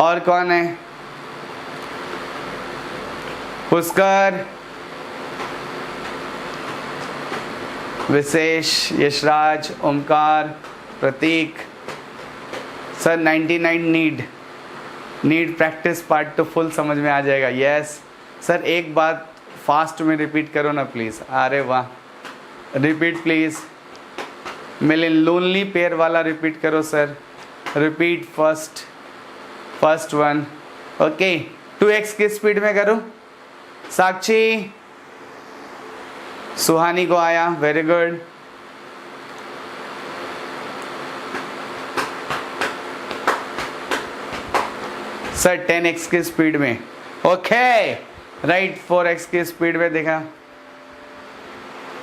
और कौन है? पुष्कर, विशेष, यशराज, ओमकार, प्रतीक। सर 99 नीड प्रैक्टिस पार्ट तो फुल समझ में आ जाएगा। यस सर, एक बात फास्ट में रिपीट करो ना प्लीज़। अरे वाह, रिपीट प्लीज़। मेरे लोनली पेयर वाला रिपीट करो sir. Repeat first one. Okay, 2x की स्पीड में करूँ। साक्षी, सुहानी को आया, वेरी गुड। सर 10x की स्पीड में। ओके, राइट 4x की स्पीड में देखा।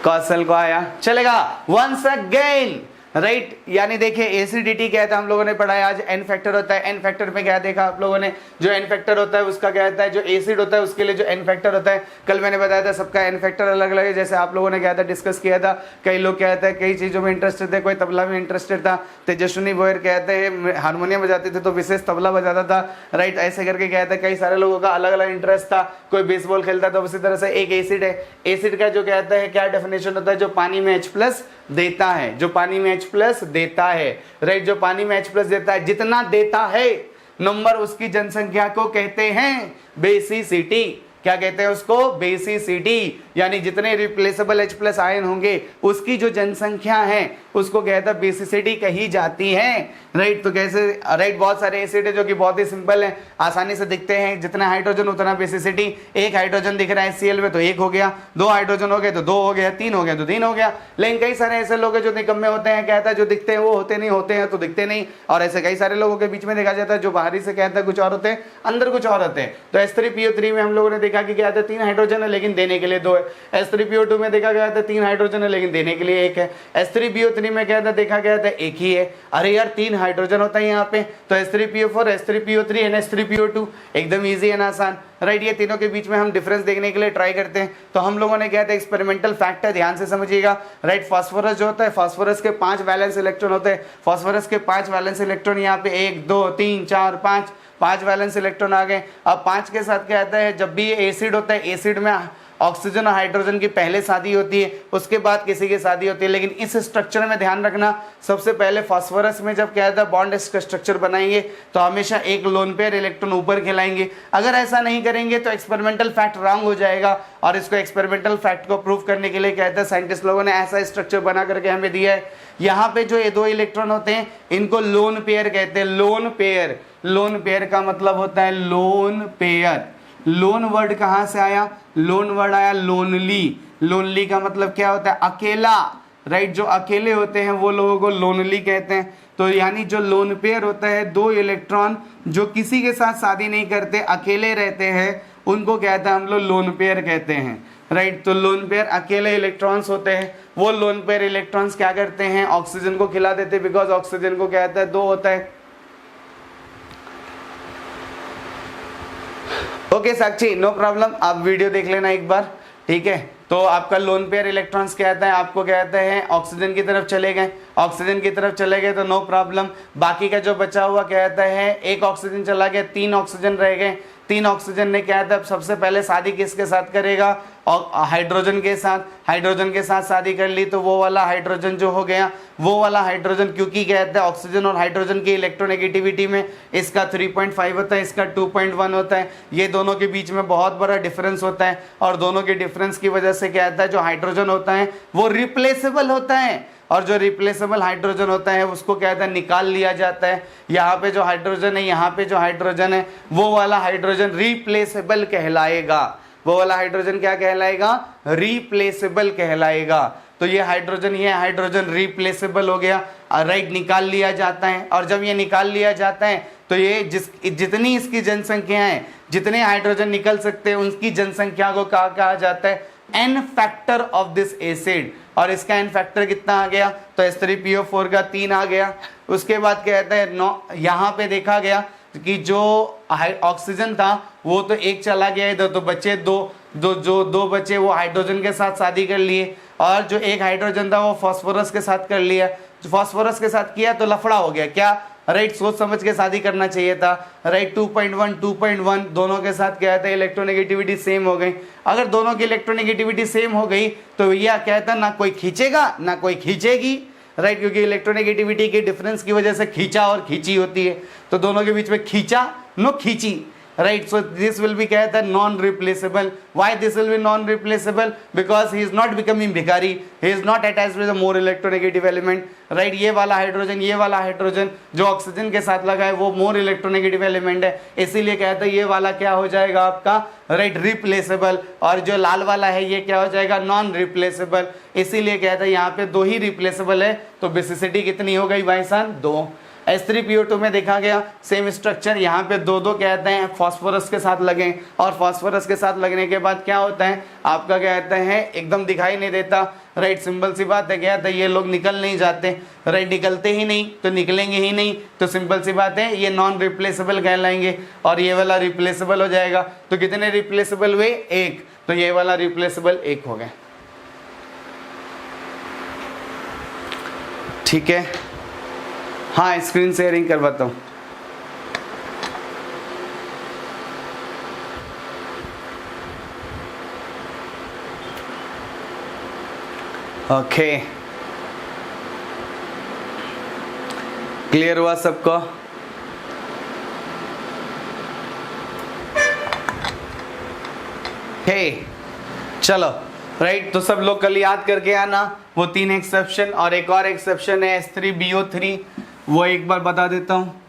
कौशल को आया, चलेगा। वंस अगेन राइट, यानी देखिए एसिडिटी क्या था हम लोगों ने पढ़ाया आज। एन फैक्टर होता है, एन फैक्टर में क्या देखा आप लोगों ने? जो एन फैक्टर होता है उसका क्या होता है? जो एसिड होता है उसके लिए जो एन फैक्टर होता है, कल मैंने बताया था सबका एन फैक्टर अलग अलग है। जैसे आप लोगों ने क्या था डिस्कस किया था, कई लोग क्या था कई चीज़ों में इंटरेस्टेड थे, कोई तबला में इंटरेस्टेड था। तेजस्विनी बोयर कहते हैं हारमोनियम बजाते थे तो विशेष तबला बजाता था। राइट, ऐसे करके क्या था कई सारे लोगों का अलग अलग इंटरेस्ट था। कोई बेसबॉल खेलता था। उसी तरह से एक एसिड है, एसिड का जो कहता है क्या डेफिनेशन होता है? जो पानी में H+ देता है, जो पानी में H+ देता है। राइट, जो पानी में H+ देता है, जितना देता है नंबर उसकी जनसंख्या को कहते हैं बेसिसिटी। क्या कहते हैं उसको, बेसिसिटी, यानी जितने रिप्लेसेबल H प्लस आयन होंगे उसकी जो जनसंख्या है उसको कहता है बेसिसिटी कही जाती है। राइट, तो कैसे, राइट, बहुत सारे एसिड है जो कि बहुत ही सिंपल है, आसानी से दिखते हैं, जितना हाइड्रोजन उतना बेसिसिटी। एक हाइड्रोजन दिख रहा है HCl में तो एक हो गया, दो हाइड्रोजन हो गए तो दो हो गया, तीन हो गया तो तीन हो गया। लेकिन कई सारे ऐसे लोग हैं जो निकम्मे होते हैं, कहता है जो दिखते हैं वो होते नहीं, होते हैं तो दिखते नहीं। और ऐसे कई सारे लोगों के बीच में देखा जाता है जो बाहरी से कहता है कुछ और होते हैं, अंदर कुछ और होते हैं। तो H3PO3 में हम लोगों ने देखा कि क्या था, 3 हाइड्रोजन है लेकिन देने के लिए 2 है। H3PO2 में देखा गया था 3 हाइड्रोजन है लेकिन देने के लिए 1 है। H3PO3 में क्या था, देखा गया था 1 ही है। अरे यार 3 हाइड्रोजन होता है यहाँ पे, तो H3PO4, H3PO3 एंड H3PO2, एकदम ईजी है ना, आसान। राइट, ये तीनों के बीच में हम डिफरेंस देखने के लिए ट्राई करते हैं। तो हम लोगों ने क्या था, एक्सपेरिमेंटल फैक्ट है, ध्यान से समझिएगा। राइट, फास्फोरस जो होता है, फास्फोरस के 5 वैलेंस इलेक्ट्रॉन होते हैं। फास्फोरस के 5 वैलेंस इलेक्ट्रॉन यहाँ पे 1 2 3 4 5 वैलेंस इलेक्ट्रॉन आ गए। अब 5 के साथ क्या आता है, जब भी ये एसिड होता है, एसिड में ऑक्सीजन और हाइड्रोजन की पहले शादी होती है, उसके बाद किसी की शादी होती है। लेकिन इस स्ट्रक्चर में ध्यान रखना, सबसे पहले फास्फोरस में जब क्या था बॉन्ड इसका स्ट्रक्चर बनाएंगे तो हमेशा एक लोन पेयर इलेक्ट्रॉन ऊपर खिलाएंगे। अगर ऐसा नहीं करेंगे तो एक्सपेरिमेंटल फैक्ट रॉन्ग हो जाएगा। और इसको एक्सपेरिमेंटल फैक्ट को प्रूव करने के लिए कहता है साइंटिस्ट लोगों ने ऐसा स्ट्रक्चर बना करके हमें दिया है। यहाँ पे जो ये 2 इलेक्ट्रॉन होते हैं इनको लोन पेयर कहते हैं। लोन पेयर, लोन पेयर का मतलब होता है लोन पेयर। लोन वर्ड कहाँ से आया, लोन वर्ड आया लोनली। लोनली का मतलब क्या होता है, अकेला। राइट, जो अकेले होते हैं वो लोगों को लोनली कहते हैं। तो यानी जो लोन पेयर होता है, 2 इलेक्ट्रॉन जो किसी के साथ शादी नहीं करते, अकेले रहते हैं, उनको कहते हैं हम लोग लोन पेयर कहते हैं। राइट, तो लोन पेयर अकेले इलेक्ट्रॉन्स होते हैं। वो लोन पेयर इलेक्ट्रॉन्स क्या करते हैं, ऑक्सीजन को खिला देते हैं, बिकॉज ऑक्सीजन को क्या कहता है, 2 होता है। ओके साक्षी, नो प्रॉब्लम, आप वीडियो देख लेना एक बार, ठीक है। तो आपका लोन पेयर इलेक्ट्रॉन्स कहता है, आपको कहते हैं ऑक्सीजन की तरफ चले गए, ऑक्सीजन की तरफ चले गए तो नो प्रॉब्लम। बाकी का जो बचा हुआ कहता है, एक ऑक्सीजन चला गया, 3 ऑक्सीजन रह गए। 3 ऑक्सीजन ने क्या था, सबसे पहले शादी किसके साथ करेगा, और हाइड्रोजन के साथ। हाइड्रोजन के साथ शादी कर ली तो वो वाला हाइड्रोजन जो हो गया, वो वाला हाइड्रोजन, क्योंकि कहता है ऑक्सीजन और हाइड्रोजन की इलेक्ट्रोनेगेटिविटी में इसका 3.5 होता है, इसका 2.1 होता है। ये दोनों के बीच में बहुत बड़ा डिफरेंस होता है, और दोनों के डिफरेंस की वजह से क्या होता है, जो हाइड्रोजन होता है वो रिप्लेसेबल होता है, और जो रिप्लेसेबल हाइड्रोजन होता है उसको क्या होता है, निकाल लिया जाता है। यहाँ पे जो हाइड्रोजन है, यहाँ पे जो हाइड्रोजन है, वो वाला हाइड्रोजन रिप्लेसेबल कहलाएगा। वो वाला हाइड्रोजन क्या कहलाएगा, रिप्लेसेबल कहलाएगा। तो ये हाइड्रोजन रिप्लेसेबल हो गया, राइट, निकाल लिया जाता है। और जब ये निकाल लिया जाता है तो ये जितनी इसकी जनसंख्या है, जितने हाइड्रोजन निकल सकते हैं, उनकी जनसंख्या को कहा जाता है n factor of this acid. और इसका एन फैक्टर कितना आ गया, तो H3PO4 का 3 आ गया। उसके बाद कहता है यहाँ पे देखा गया कि जो ऑक्सीजन था वो तो 1 चला गया इधर, तो बचे 2 बचे, वो हाइड्रोजन के साथ शादी कर लिए। और जो 1 हाइड्रोजन था वो फास्फोरस के साथ कर लिया। फास्फोरस के साथ किया तो लफड़ा हो गया, क्या, राइट, सोच समझ के शादी करना चाहिए था। राइट, 2.1 दोनों के साथ क्या था, इलेक्ट्रोनेगेटिविटी सेम हो गई। अगर दोनों की इलेक्ट्रोनेगेटिविटी सेम हो गई तो यह कहता ना कोई खींचेगा ना कोई खींचेगी। राइट, क्योंकि इलेक्ट्रोनेगेटिविटी के डिफरेंस की वजह से खींचा और खींची होती है, तो दोनों के बीच में खींचा नो खींची। right, so this will be कहता है non replaceable. Why this will be non replaceable? Because he is not becoming भिखारी, he is not attached with a more electronegative element. right, ये वाला हाइड्रोजन जो ऑक्सीजन के साथ लगा है वो मोर इलेक्ट्रोनेगेटिव एलिमेंट है, इसीलिए कहता है ये वाला क्या हो जाएगा आपका, राइट, रिप्लेसेबल। और जो लाल वाला है ये क्या हो जाएगा, नॉन रिप्लेसेबल। इसीलिए कहता है यहाँ पे 2 ही रिप्लेसेबल है, तो बेसिसिटी कितनी हो गई भाई साहब, 2। H3PO2 में देखा गया सेम स्ट्रक्चर, यहाँ पे 2 कहते हैं फास्फोरस के साथ लगे, और फास्फोरस के साथ लगने के बाद क्या होता है आपका, कहते हैं एकदम दिखाई नहीं देता। राइट, सिंपल सी बात है, क्या है ये लोग निकल नहीं जाते, राइट, निकलते ही नहीं तो निकलेंगे ही नहीं, तो सिंपल सी बात है ये नॉन रिप्लेसेबल कहलाएंगे, और ये वाला रिप्लेसेबल हो जाएगा। तो कितने रिप्लेसेबल हुए, 1, तो ये वाला रिप्लेसेबल 1 हो गए। ठीक है, हाँ, स्क्रीन शेयरिंग करवाता हूँ। ओके, क्लियर हुआ सबको? हे चलो राइट, तो सब लोग कल याद करके आना वो 3 एक्सेप्शन, और एक और एक्सेप्शन है H3BO3, वो एक बार बता देता हूँ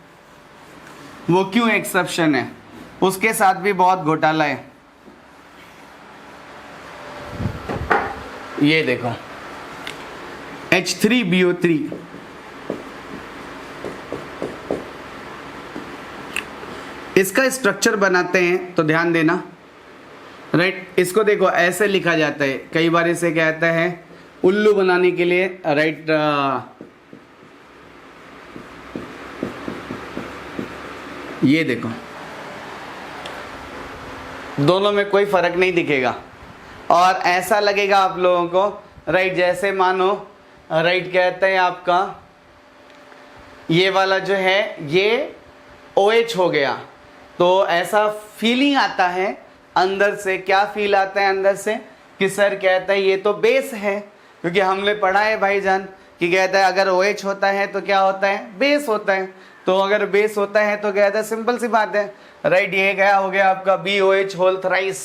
वो क्यों एक्सेप्शन है, उसके साथ भी बहुत घोटाला है। ये देखो H3BO3, इसका स्ट्रक्चर बनाते हैं तो ध्यान देना राइट। इसको देखो ऐसे लिखा जाता है, कई बार इसे कहता है उल्लू बनाने के लिए राइट। ये देखो दोनों में कोई फर्क नहीं दिखेगा, और ऐसा लगेगा आप लोगों को राइट जैसे मानो राइट कहते हैं आपका ये वाला जो है ये OH हो गया, तो ऐसा फीलिंग आता है अंदर से। क्या फील आता है अंदर से कि सर कहता है ये तो बेस है, क्योंकि हमने पढ़ा है भाईजान कि कहता है अगर OH होता है तो क्या होता है, बेस होता है। तो अगर बेस होता है तो कहता है सिंपल सी बात है राइट, ये क्या हो गया आपका BOH होल थ्राइस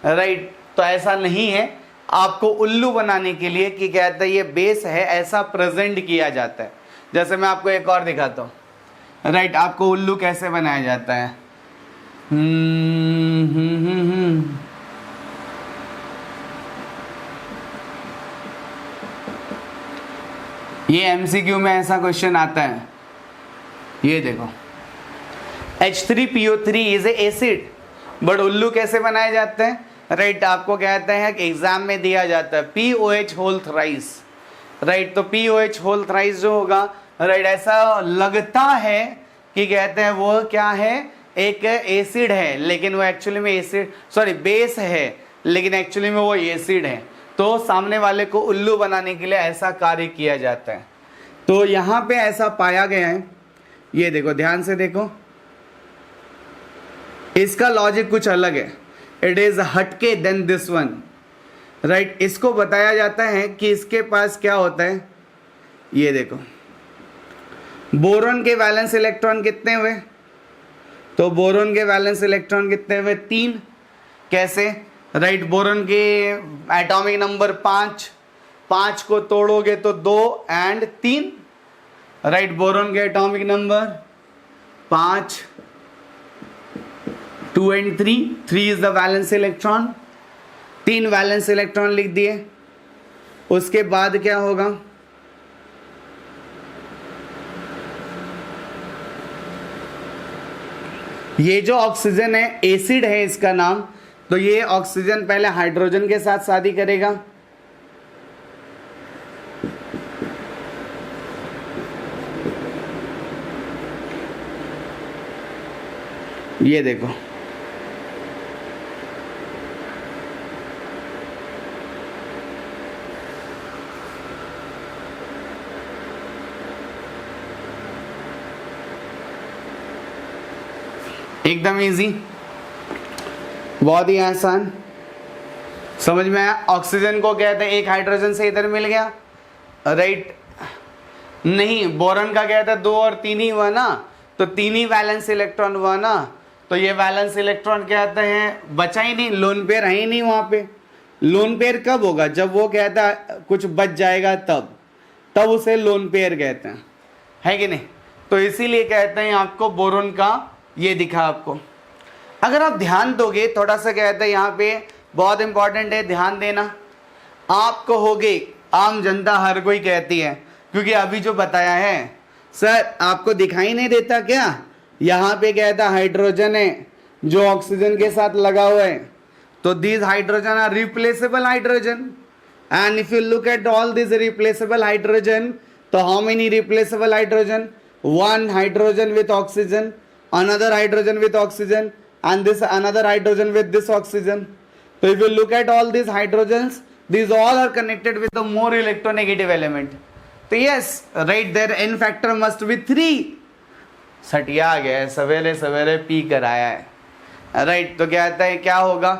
राइट। तो ऐसा नहीं है, आपको उल्लू बनाने के लिए कि कहता है ये बेस है ऐसा प्रेजेंट किया जाता है। जैसे मैं आपको एक और दिखाता हूँ राइट, आपको उल्लू कैसे बनाया जाता है। ये MCQ में ऐसा क्वेश्चन आता है, ये देखो H3PO3 is a acid, but उल्लू कैसे बनाए जाते हैं राइट। आपको कहते हैं कि एग्जाम में दिया जाता है POH होल थ्राइस राइट। तो POH होल थ्राइस जो होगा राइट, ऐसा लगता है कि कहते हैं वो क्या है, एक एसिड है, लेकिन वो एक्चुअली में एसिड सॉरी बेस है, लेकिन एक्चुअली में वो एसिड है। तो सामने वाले को उल्लू बनाने के लिए ऐसा कार्य किया जाता है। तो यहाँ पे ऐसा पाया गया है, ये देखो ध्यान से देखो, इसका लॉजिक कुछ अलग है। इट इज हटके देन दिस वन राइट। इसको बताया जाता है कि इसके पास क्या होता है, ये देखो बोरॉन के वैलेंस इलेक्ट्रॉन कितने हुए, तो बोरॉन के वैलेंस इलेक्ट्रॉन कितने हुए 3। कैसे राइट, बोरॉन के एटॉमिक नंबर 5, 5 को तोड़ोगे तो 2 और 3 राइट। बोरॉन के एटॉमिक नंबर 5, 2 और 3, 3 is the valence electron, 3 valence electron लिख दिए। उसके बाद क्या होगा, ये जो ऑक्सीजन है एसिड है इसका नाम, तो ये ऑक्सीजन पहले हाइड्रोजन के साथ शादी करेगा, ये देखो एकदम इजी, बहुत ही आसान, समझ में आया। ऑक्सीजन को कहते हैं एक हाइड्रोजन से इधर मिल गया राइट, नहीं बोरॉन का कहता है 2 और 3 ही हुआ ना, तो 3 ही वैलेंस इलेक्ट्रॉन हुआ ना, तो ये वैलेंस इलेक्ट्रॉन कहते हैं बचा ही नहीं, लोन पेयर है ही नहीं वहां पे। लोन पेयर कब होगा, जब वो कहता है कुछ बच जाएगा तब उसे लोन पेयर कहते हैं, है कि नहीं। तो इसीलिए कहते हैं आपको बोरॉन का ये दिखा आपको। अगर आप ध्यान दोगे थोड़ा सा, कहते हैं यहाँ पे बहुत इंपॉर्टेंट है ध्यान देना। आप कहोगे, आम जनता हर कोई कहती है, क्योंकि अभी जो बताया है सर आपको दिखाई नहीं देता क्या, यहाँ पे कहता हाइड्रोजन है जो ऑक्सीजन के साथ लगा हुआ है, तो these hydrogen are replaceable hydrogen, and if you look at all this replaceable hydrogen, तो how many replaceable hydrogen, 1 hydrogen with oxygen, another hydrogen with oxygen, and this another hydrogen with this oxygen. So if you look at all these hydrogens, these all are connected with the more electronegative element. So yes, right, their n factor must be 3. सटिया आ गया है, सवेरे सवेरे P कर आया है right. तो क्या आता है, क्या होगा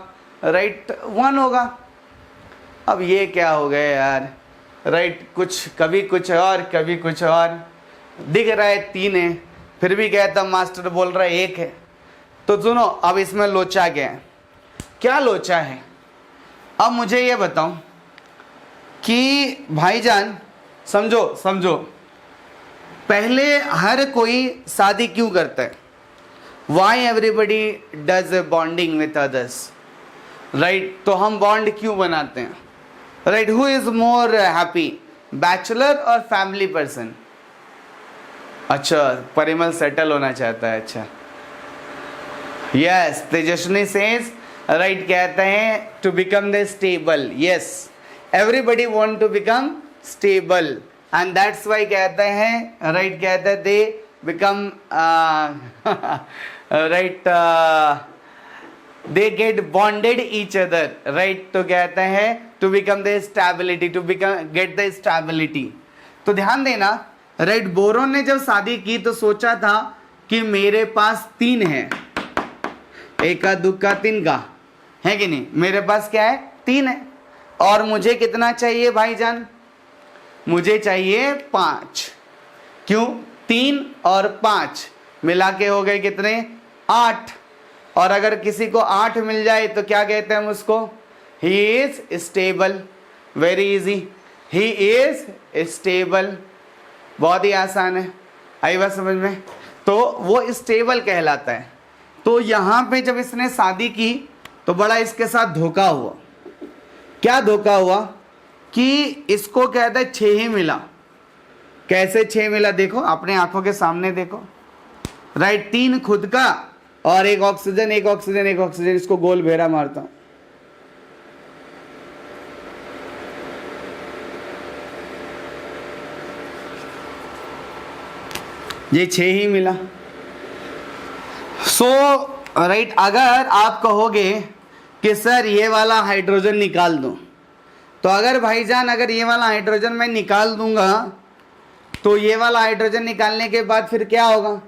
राइट, 1 होगा। अब ये क्या हो गया यार राइट, कुछ कभी कुछ और कभी कुछ और, दिख रहा है 3 है, फिर भी कहता मास्टर बोल रहा है 1 है। तो सुनो अब इसमें लोचा क्या है, क्या लोचा है? अब मुझे ये बताओ कि भाईजान समझो समझो, पहले हर कोई शादी क्यों करता है? Y everybody does bonding with others, right? तो हम बॉन्ड क्यों बनाते हैं, right? Who is more happy, bachelor और फैमिली पर्सन? अच्छा, परिमल सेटल होना चाहता है। अच्छा, यस, तेजस्विनी सेज, राइट, कहते हैं to become the stable. Yes, everybody want to become stable and that's why कहते हैं, राइट, कहते हैं they become right, they get bonded each other, right? तो कहते हैं to become the stability, to become get the stability. तो ध्यान देना, राइट, बोरोन ने जब शादी की तो सोचा था कि मेरे पास 3 है, एक का दुक्का 3 का, है कि नहीं? मेरे पास क्या है? 3 है, और मुझे कितना चाहिए भाईजान? मुझे चाहिए 5। क्यों? 3 और 5 मिला के हो गए कितने? 8। और अगर किसी को 8 मिल जाए तो क्या कहते हैं हम उसको? He is stable. Very easy, he is stable. बहुत ही आसान है, आई बात समझ में? तो वो स्टेबल कहलाता है। तो यहाँ पे जब इसने शादी की तो बड़ा इसके साथ धोखा हुआ। क्या धोखा हुआ? कि इसको कहता है 6 ही मिला। कैसे 6 मिला? देखो, अपने आंखों के सामने देखो, राइट? 3 खुद का और एक ऑक्सीजन, एक ऑक्सीजन, एक ऑक्सीजन। इसको गोल घेरा मारता हूं। ये 6 ही मिला। सो राइट, अगर आप कहोगे कि सर ये वाला हाइड्रोजन निकाल दो, तो अगर भाईजान अगर ये वाला हाइड्रोजन मैं निकाल दूंगा तो ये वाला हाइड्रोजन निकालने के बाद फिर क्या होगा?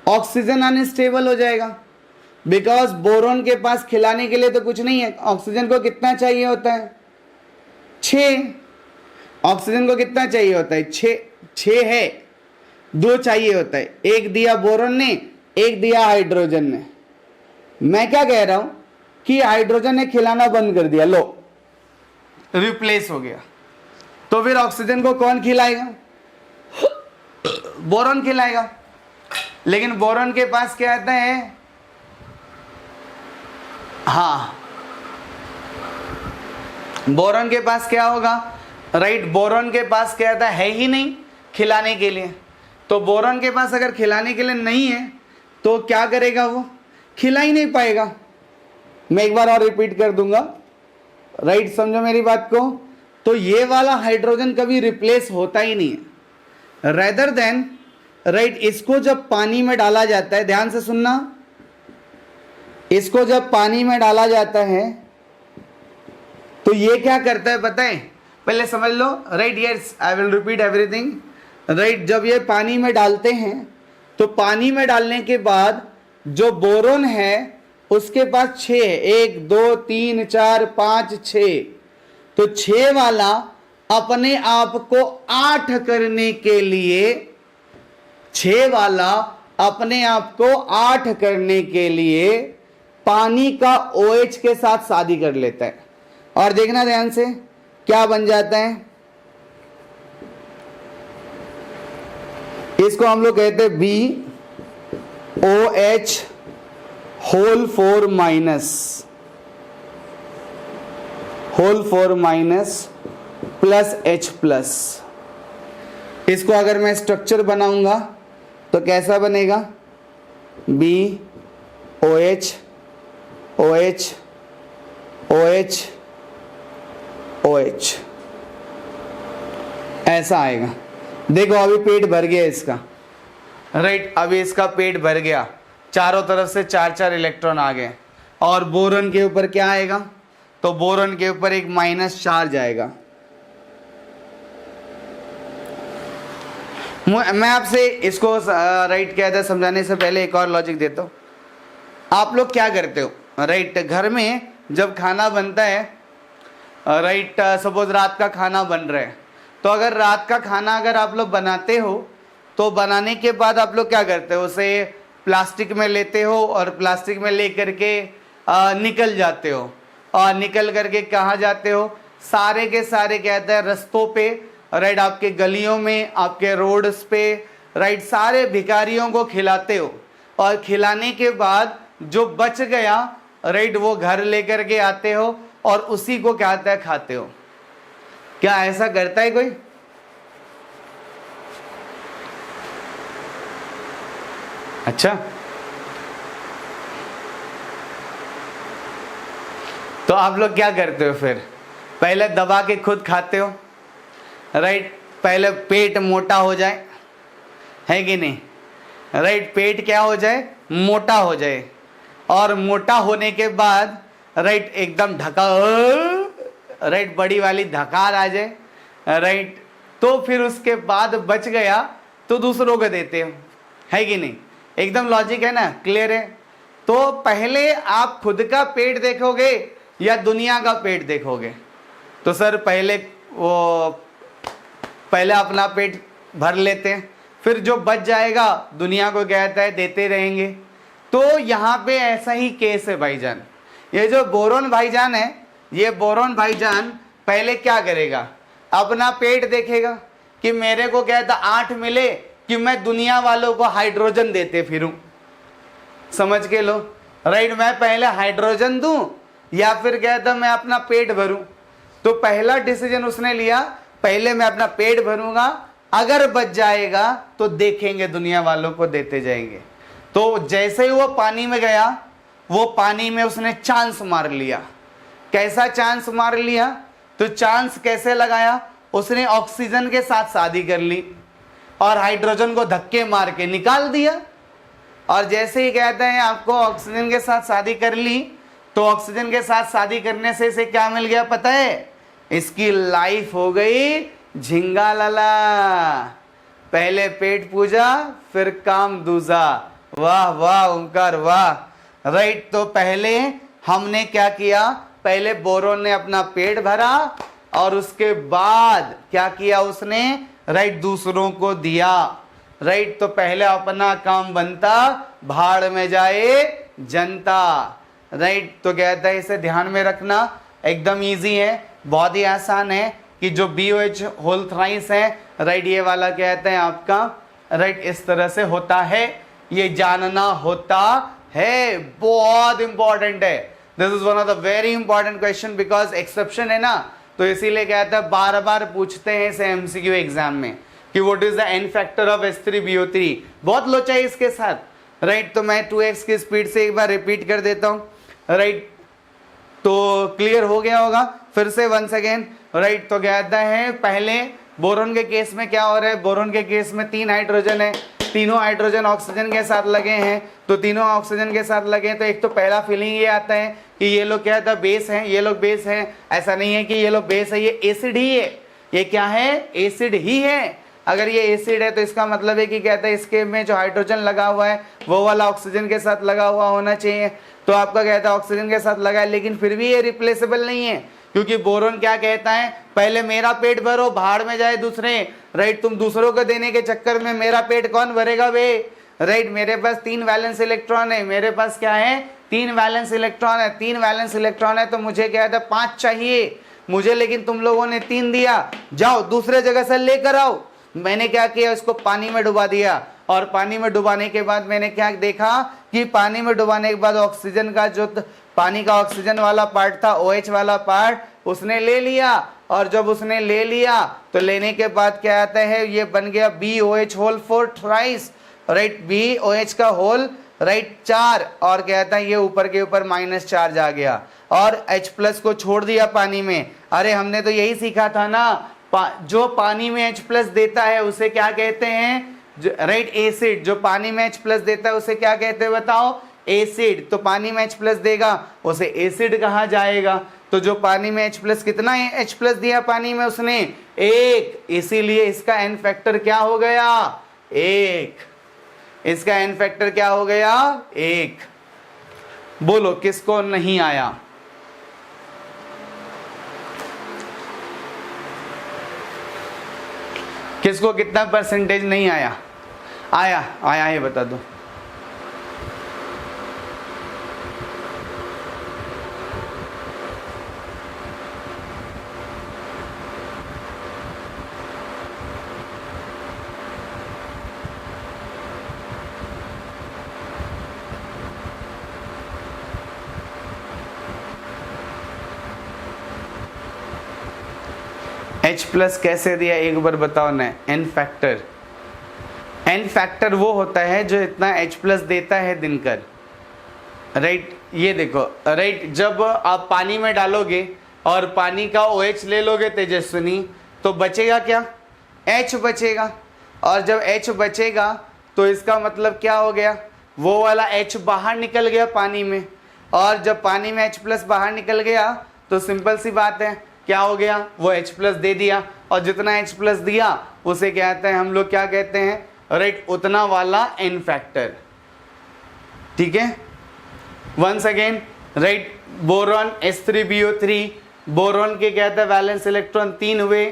ऑक्सीजन अनस्टेबल हो जाएगा, बिकॉज बोरोन के पास खिलाने के लिए तो कुछ नहीं है। ऑक्सीजन को कितना चाहिए होता है? 6। ऑक्सीजन को कितना चाहिए होता है? 6 है, 2 चाहिए होता है। एक दिया बोरोन ने, एक दिया हाइड्रोजन ने। मैं क्या कह रहा हूं कि हाइड्रोजन ने खिलाना बंद कर दिया, लो रिप्लेस हो गया। तो फिर ऑक्सीजन को कौन खिलाएगा? बोरोन खिलाएगा। लेकिन बोरोन के पास क्या आता है? हाँ, बोरोन के पास क्या होगा? राइट, बोरोन के पास क्या आता है ही नहीं खिलाने के लिए। तो बोरोन के पास अगर खिलाने के लिए नहीं है तो क्या करेगा? वो खिला ही नहीं पाएगा। मैं एक बार और रिपीट कर दूंगा, राइट, समझो मेरी बात को। तो ये वाला हाइड्रोजन कभी रिप्लेस होता ही नहीं है। रेदर देन, राइट, इसको जब पानी में डाला जाता है, ध्यान से सुनना, इसको जब पानी में डाला जाता है तो ये क्या करता है पता है? पहले समझ लो, right, yes, I will repeat everything, right. जब ये पानी में डालते हैं तो पानी में डालने के बाद जो बोरोन है उसके पास 6 है, 1 2 3 4 5 6। तो 6 वाला अपने आप को 8 करने के लिए, 6 वाला अपने आप को 8 करने के लिए पानी का OH के साथ शादी कर लेता है। और देखना ध्यान से क्या बन जाता है, इसको हम लोग कहते हैं BOH whole 4 minus plus H plus. इसको अगर मैं स्ट्रक्चर बनाऊंगा तो कैसा बनेगा? BOH OH OH OH, ऐसा आएगा। देखो अभी पेट भर गया इसका, राइट, अभी इसका पेट भर गया, चारों तरफ से 4-4 इलेक्ट्रॉन आ गए। और बोरॉन के ऊपर क्या आएगा? तो बोरॉन के ऊपर एक माइनस चार्ज आएगा। मैं आपसे इसको राइट कहते समझाने से पहले एक और लॉजिक देता हूं। आप लोग क्या करते हो, राइट, घर में जब खाना बनता है, राइट, सपोज रात का खाना बन रहा है, तो अगर रात का खाना अगर आप लोग बनाते हो तो बनाने के बाद आप लोग क्या करते हो? उसे प्लास्टिक में लेते हो और प्लास्टिक में ले करके निकल जाते हो, और निकल करके कहाँ जाते हो, सारे के सारे कहते हैं रस्तों पे, राइट, आपके गलियों में, आपके रोड्स पे, राइट, सारे भिखारियों को खिलाते हो, और खिलाने के बाद जो बच गया, राइट, वो घर लेकर के आते हो और उसी को क्या कहता है खाते हो। क्या ऐसा करता है कोई? अच्छा, तो आप लोग क्या करते हो फिर? पहले दबा के खुद खाते हो, राइट, पहले पेट मोटा हो जाए, है कि नहीं, राइट, पेट क्या हो जाए, मोटा हो जाए, और मोटा होने के बाद, राइट, एकदम ढका, राइट, बड़ी वाली धकार आ जाए, राइट, तो फिर उसके बाद बच गया तो दूसरों को देते हो, है कि नहीं? एकदम लॉजिक है ना, क्लियर है? तो पहले आप खुद का पेट देखोगे या दुनिया का पेट देखोगे? तो सर पहले अपना पेट भर लेते हैं, फिर जो बच जाएगा दुनिया को कहता है देते रहेंगे। तो यहाँ पे ऐसा ही केस है भाईजान। ये जो बोरोन भाईजान है, ये बोरोन भाईजान पहले क्या करेगा, अपना पेट देखेगा कि मेरे को कहता 8 मिले कि मैं दुनिया वालों को हाइड्रोजन देते फिरूं, समझ के लो, राइट, मैं पहले हाइड्रोजन दूं या फिर कहता मैं अपना पेट भरूं। तो पहला डिसीजन उसने लिया, पहले मैं अपना पेट भरूंगा, अगर बच जाएगा तो देखेंगे दुनिया वालों को देते जाएंगे। तो जैसे ही वो पानी में गया, वो पानी में उसने चांस मार लिया। कैसा चांस मार लिया? तो चांस कैसे लगाया, उसने ऑक्सीजन के साथ शादी कर ली और हाइड्रोजन को धक्के मार के निकाल दिया। और जैसे ही कहते हैं आपको ऑक्सीजन के साथ शादी कर ली, तो ऑक्सीजन के साथ शादी करने से इसे क्या मिल गया पता है? इसकी लाइफ हो गई झिंगा लला। पहले पेट पूजा फिर काम दूजा। वाह वाह ओंकार वाह, राइट। तो पहले हमने क्या किया, पहले बोरोन ने अपना पेट भरा और उसके बाद क्या किया उसने, राइट, दूसरों को दिया, राइट। तो पहले अपना काम बनता, भाड़ में जाए जनता, राइट। तो कहता है इसे ध्यान में रखना, एकदम इजी है, बहुत ही आसान है कि जो BOH होल थ्राइस है, राइट, ये वाला कहते हैं आपका, राइट, इस तरह से होता है, ये जानना होता है, बहुत इंपॉर्टेंट है। This is one of the very important question because exception है ना, तो इसीलिए कहता है बार बार पूछते हैं इसे MCQ एग्जाम में कि what is the n factor of H3BO3। बहुत लोचा है इसके साथ, राइट। तो मैं 2x की स्पीड से एक बार रिपीट कर देता हूं, राइट। तो क्लियर हो गया होगा, फिर से वंस अगेन, राइट। तो कहता है पहले बोरोन के केस में क्या हो रहा है, बोरोन के केस में 3 हाइड्रोजन है, तीनों हाइड्रोजन ऑक्सीजन के साथ लगे हैं, तो तीनों ऑक्सीजन के साथ लगे हैं, तो एक तो पहला फीलिंग ये आता है कि ये लोग क्या था, बेस हैं, ये लोग बेस हैं। ऐसा नहीं है कि ये लोग बेस है, ये एसिड ही है। ये क्या है, एसिड ही है। अगर ये एसिड है तो इसका मतलब है कि कहता है इसके में जो हाइड्रोजन लगा हुआ है वो वाला ऑक्सीजन के साथ लगा हुआ होना चाहिए। तो आपका कहता है ऑक्सीजन के साथ लगा है, लेकिन फिर भी ये रिप्लेसेबल नहीं है, क्योंकि बोरोन क्या कहता है, पहले मेरा पेट भरो, भाड़ में जाए दूसरे, राइट। तुम दूसरों को देने के चक्कर में मेरा पेट कौन भरेगा बे, राइट। मेरे पास 3 वैलेंस इलेक्ट्रॉन है, मेरे पास क्या है, 3 वैलेंस इलेक्ट्रॉन है, 3 वैलेंस इलेक्ट्रॉन है, तो मुझे क्या था 5 चाहिए मुझे, लेकिन तुम लोगों ने 3 दिया, जाओ दूसरे जगह से लेकर आओ। मैंने क्या किया, इसको पानी में डुबा दिया, और पानी में डुबाने के बाद मैंने क्या देखा कि पानी में डुबाने के बाद ऑक्सीजन का जो पानी का ऑक्सीजन वाला पार्ट था, OH वाला पार्ट, उसने ले लिया। और जब उसने ले लिया तो लेने के बाद क्या आता है, ये बन गया BOH whole 4 thrice, right, BOH का होल, राइट, 4, और कहता है ये ऊपर के ऊपर माइनस चार्ज आ गया और H+ को छोड़ दिया पानी में। अरे हमने तो यही सीखा था ना, जो पानी में H+ देता है उसे क्या कहते हैं, राइट, एसिड। जो पानी में H+ देता है उसे क्या कहते हैं बताओ, एसिड। तो पानी में H+ देगा उसे एसिड कहा जाएगा। तो जो पानी में H+ कितना है, H+ दिया पानी में उसने 1, इसीलिए इसका n फैक्टर क्या हो गया, 1। इसका n फैक्टर क्या हो गया, 1। बोलो किसको नहीं आया, किसको कितना परसेंटेज नहीं आया, आया आया ये बता दो। H प्लस कैसे दिया एक बार बताओ ना। n फैक्टर, n फैक्टर वो होता है जो इतना H प्लस देता है दिनकर, राइट। ये देखो राइट, जब आप पानी में डालोगे और पानी का OH ले लोगे तेजस्विनी, तो बचेगा क्या, H बचेगा। और जब H बचेगा तो इसका मतलब क्या हो गया, वो वाला H बाहर निकल गया पानी में। और जब पानी में H प्लस बाहर निकल गया तो सिंपल सी बात है, क्या हो गया, वो H प्लस दे दिया। और जितना H प्लस दिया उसे कहते हैं हम लोग, क्या कहते हैं, राइट, उतना वाला n फैक्टर। ठीक है, once again right, boron H3BO3, boron के कहते हैं वैलेंस इलेक्ट्रॉन 3 हुए,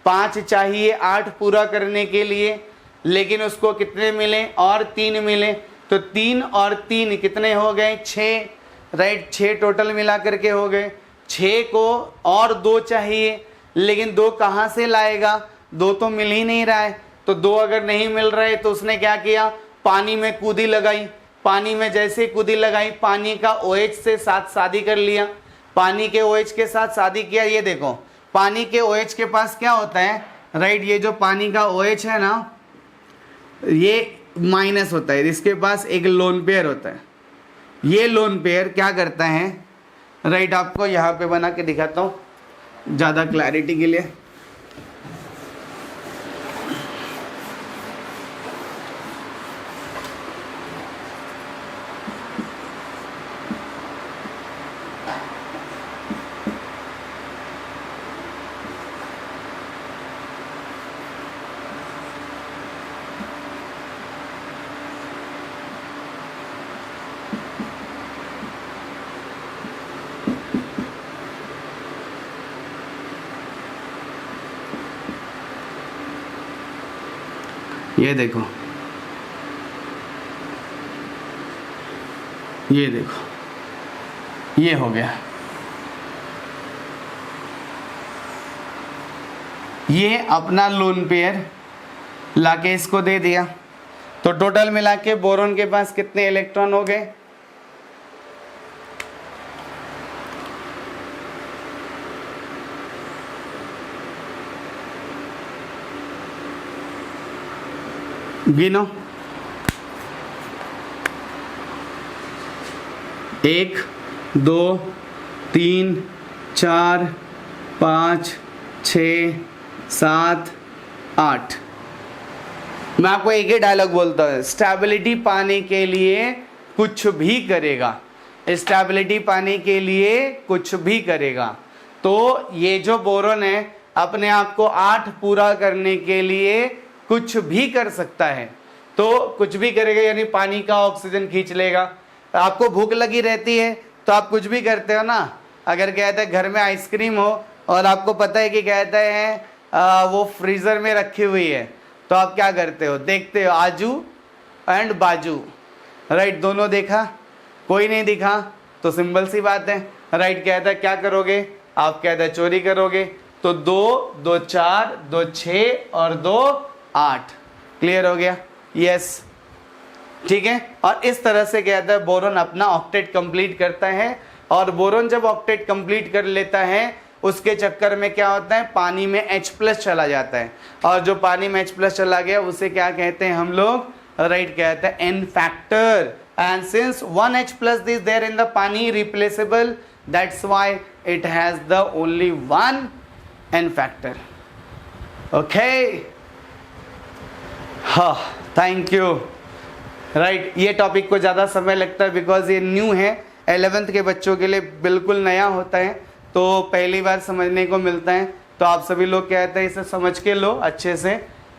5 चाहिए 8 पूरा करने के लिए, लेकिन उसको कितने मिले, और 3 मिले। तो 3 और 3 कितने हो गए, 6, राइट, 6 टोटल मिला करके हो गए। 6 को और 2 चाहिए, लेकिन 2 कहाँ से लाएगा, 2 तो मिल ही नहीं रहा है। तो 2 अगर नहीं मिल रहा है तो उसने क्या किया, पानी में कूदी लगाई। पानी में जैसे कूदी लगाई, पानी का OH से साथ शादी कर लिया, पानी के OH के साथ शादी किया। ये देखो पानी के OH के पास क्या होता है, राइट, ये जो पानी का OH है ना, ये माइनस होता है, इसके पास एक लोन पेयर होता है। ये लोन पेयर क्या करता है, राइट, आपको यहाँ पे बना के दिखाता हूँ ज़्यादा क्लैरिटी के लिए। ये देखो, ये देखो, ये हो गया, ये अपना लोन पेयर लाके इसको दे दिया। तो टोटल मिला के बोरॉन के पास कितने इलेक्ट्रॉन हो गए, गिनो, 1 2 3 4 5 6 7 8। मैं आपको एक ही डायलॉग बोलता हूँ, स्टेबिलिटी पाने के लिए कुछ भी करेगा, स्टेबिलिटी पाने के लिए कुछ भी करेगा। तो ये जो बोरॉन है अपने आप को 8 पूरा करने के लिए कुछ भी कर सकता है। तो कुछ भी करेगा यानी पानी का ऑक्सीजन खींच लेगा। आपको भूख लगी रहती है तो आप कुछ भी करते हो ना। अगर कहते हैं घर में आइसक्रीम हो और आपको पता है कि कहते हैं वो फ्रीज़र में रखी हुई है, तो आप क्या करते हो, देखते हो आजू एंड बाजू, राइट, दोनों देखा, कोई नहीं दिखा, तो सिंपल सी बात है, राइट, कहता है क्या करोगे, आप कहते हैं चोरी करोगे। तो 2 2 4 2 6 और 2 8, क्लियर हो गया, यस, ठीक है। और इस तरह से कहता है बोरॉन अपना ऑक्टेट कंप्लीट करता है। और बोरॉन जब ऑक्टेट कंप्लीट कर लेता है उसके चक्कर में क्या होता है, पानी में H प्लस चला जाता है। और जो पानी में H प्लस चला गया उसे क्या कहते हैं हम लोग, राइट, कहते हैं N factor. And since 1 H plus is there in the pani replaceable, that's why it has the only 1 N factor. Okay, हाँ, थैंक यू, राइट। ये टॉपिक को ज़्यादा समय लगता है बिकॉज ये न्यू है, 11th के बच्चों के लिए बिल्कुल नया होता है, तो पहली बार समझने को मिलता है। तो आप सभी लोग कहते हैं इसे समझ के लो अच्छे से,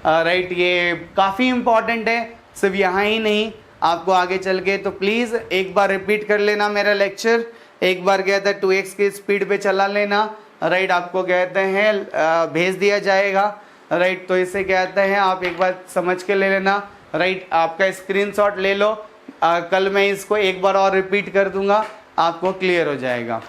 राइट। ये काफ़ी इम्पॉर्टेंट है, सिर्फ यहाँ ही नहीं, आपको आगे चल के। तो प्लीज़ एक बार रिपीट कर लेना मेरा लेक्चर, एक बार कहते हैं 2x की स्पीड पे चला लेना, राइट। आपको कहते हैं भेज दिया जाएगा, राइट। तो इसे कहते हैं आप एक बार समझ के ले लेना, राइट। आपका स्क्रीनशॉट ले लो, कल मैं इसको एक बार और रिपीट कर दूंगा, आपको क्लियर हो जाएगा।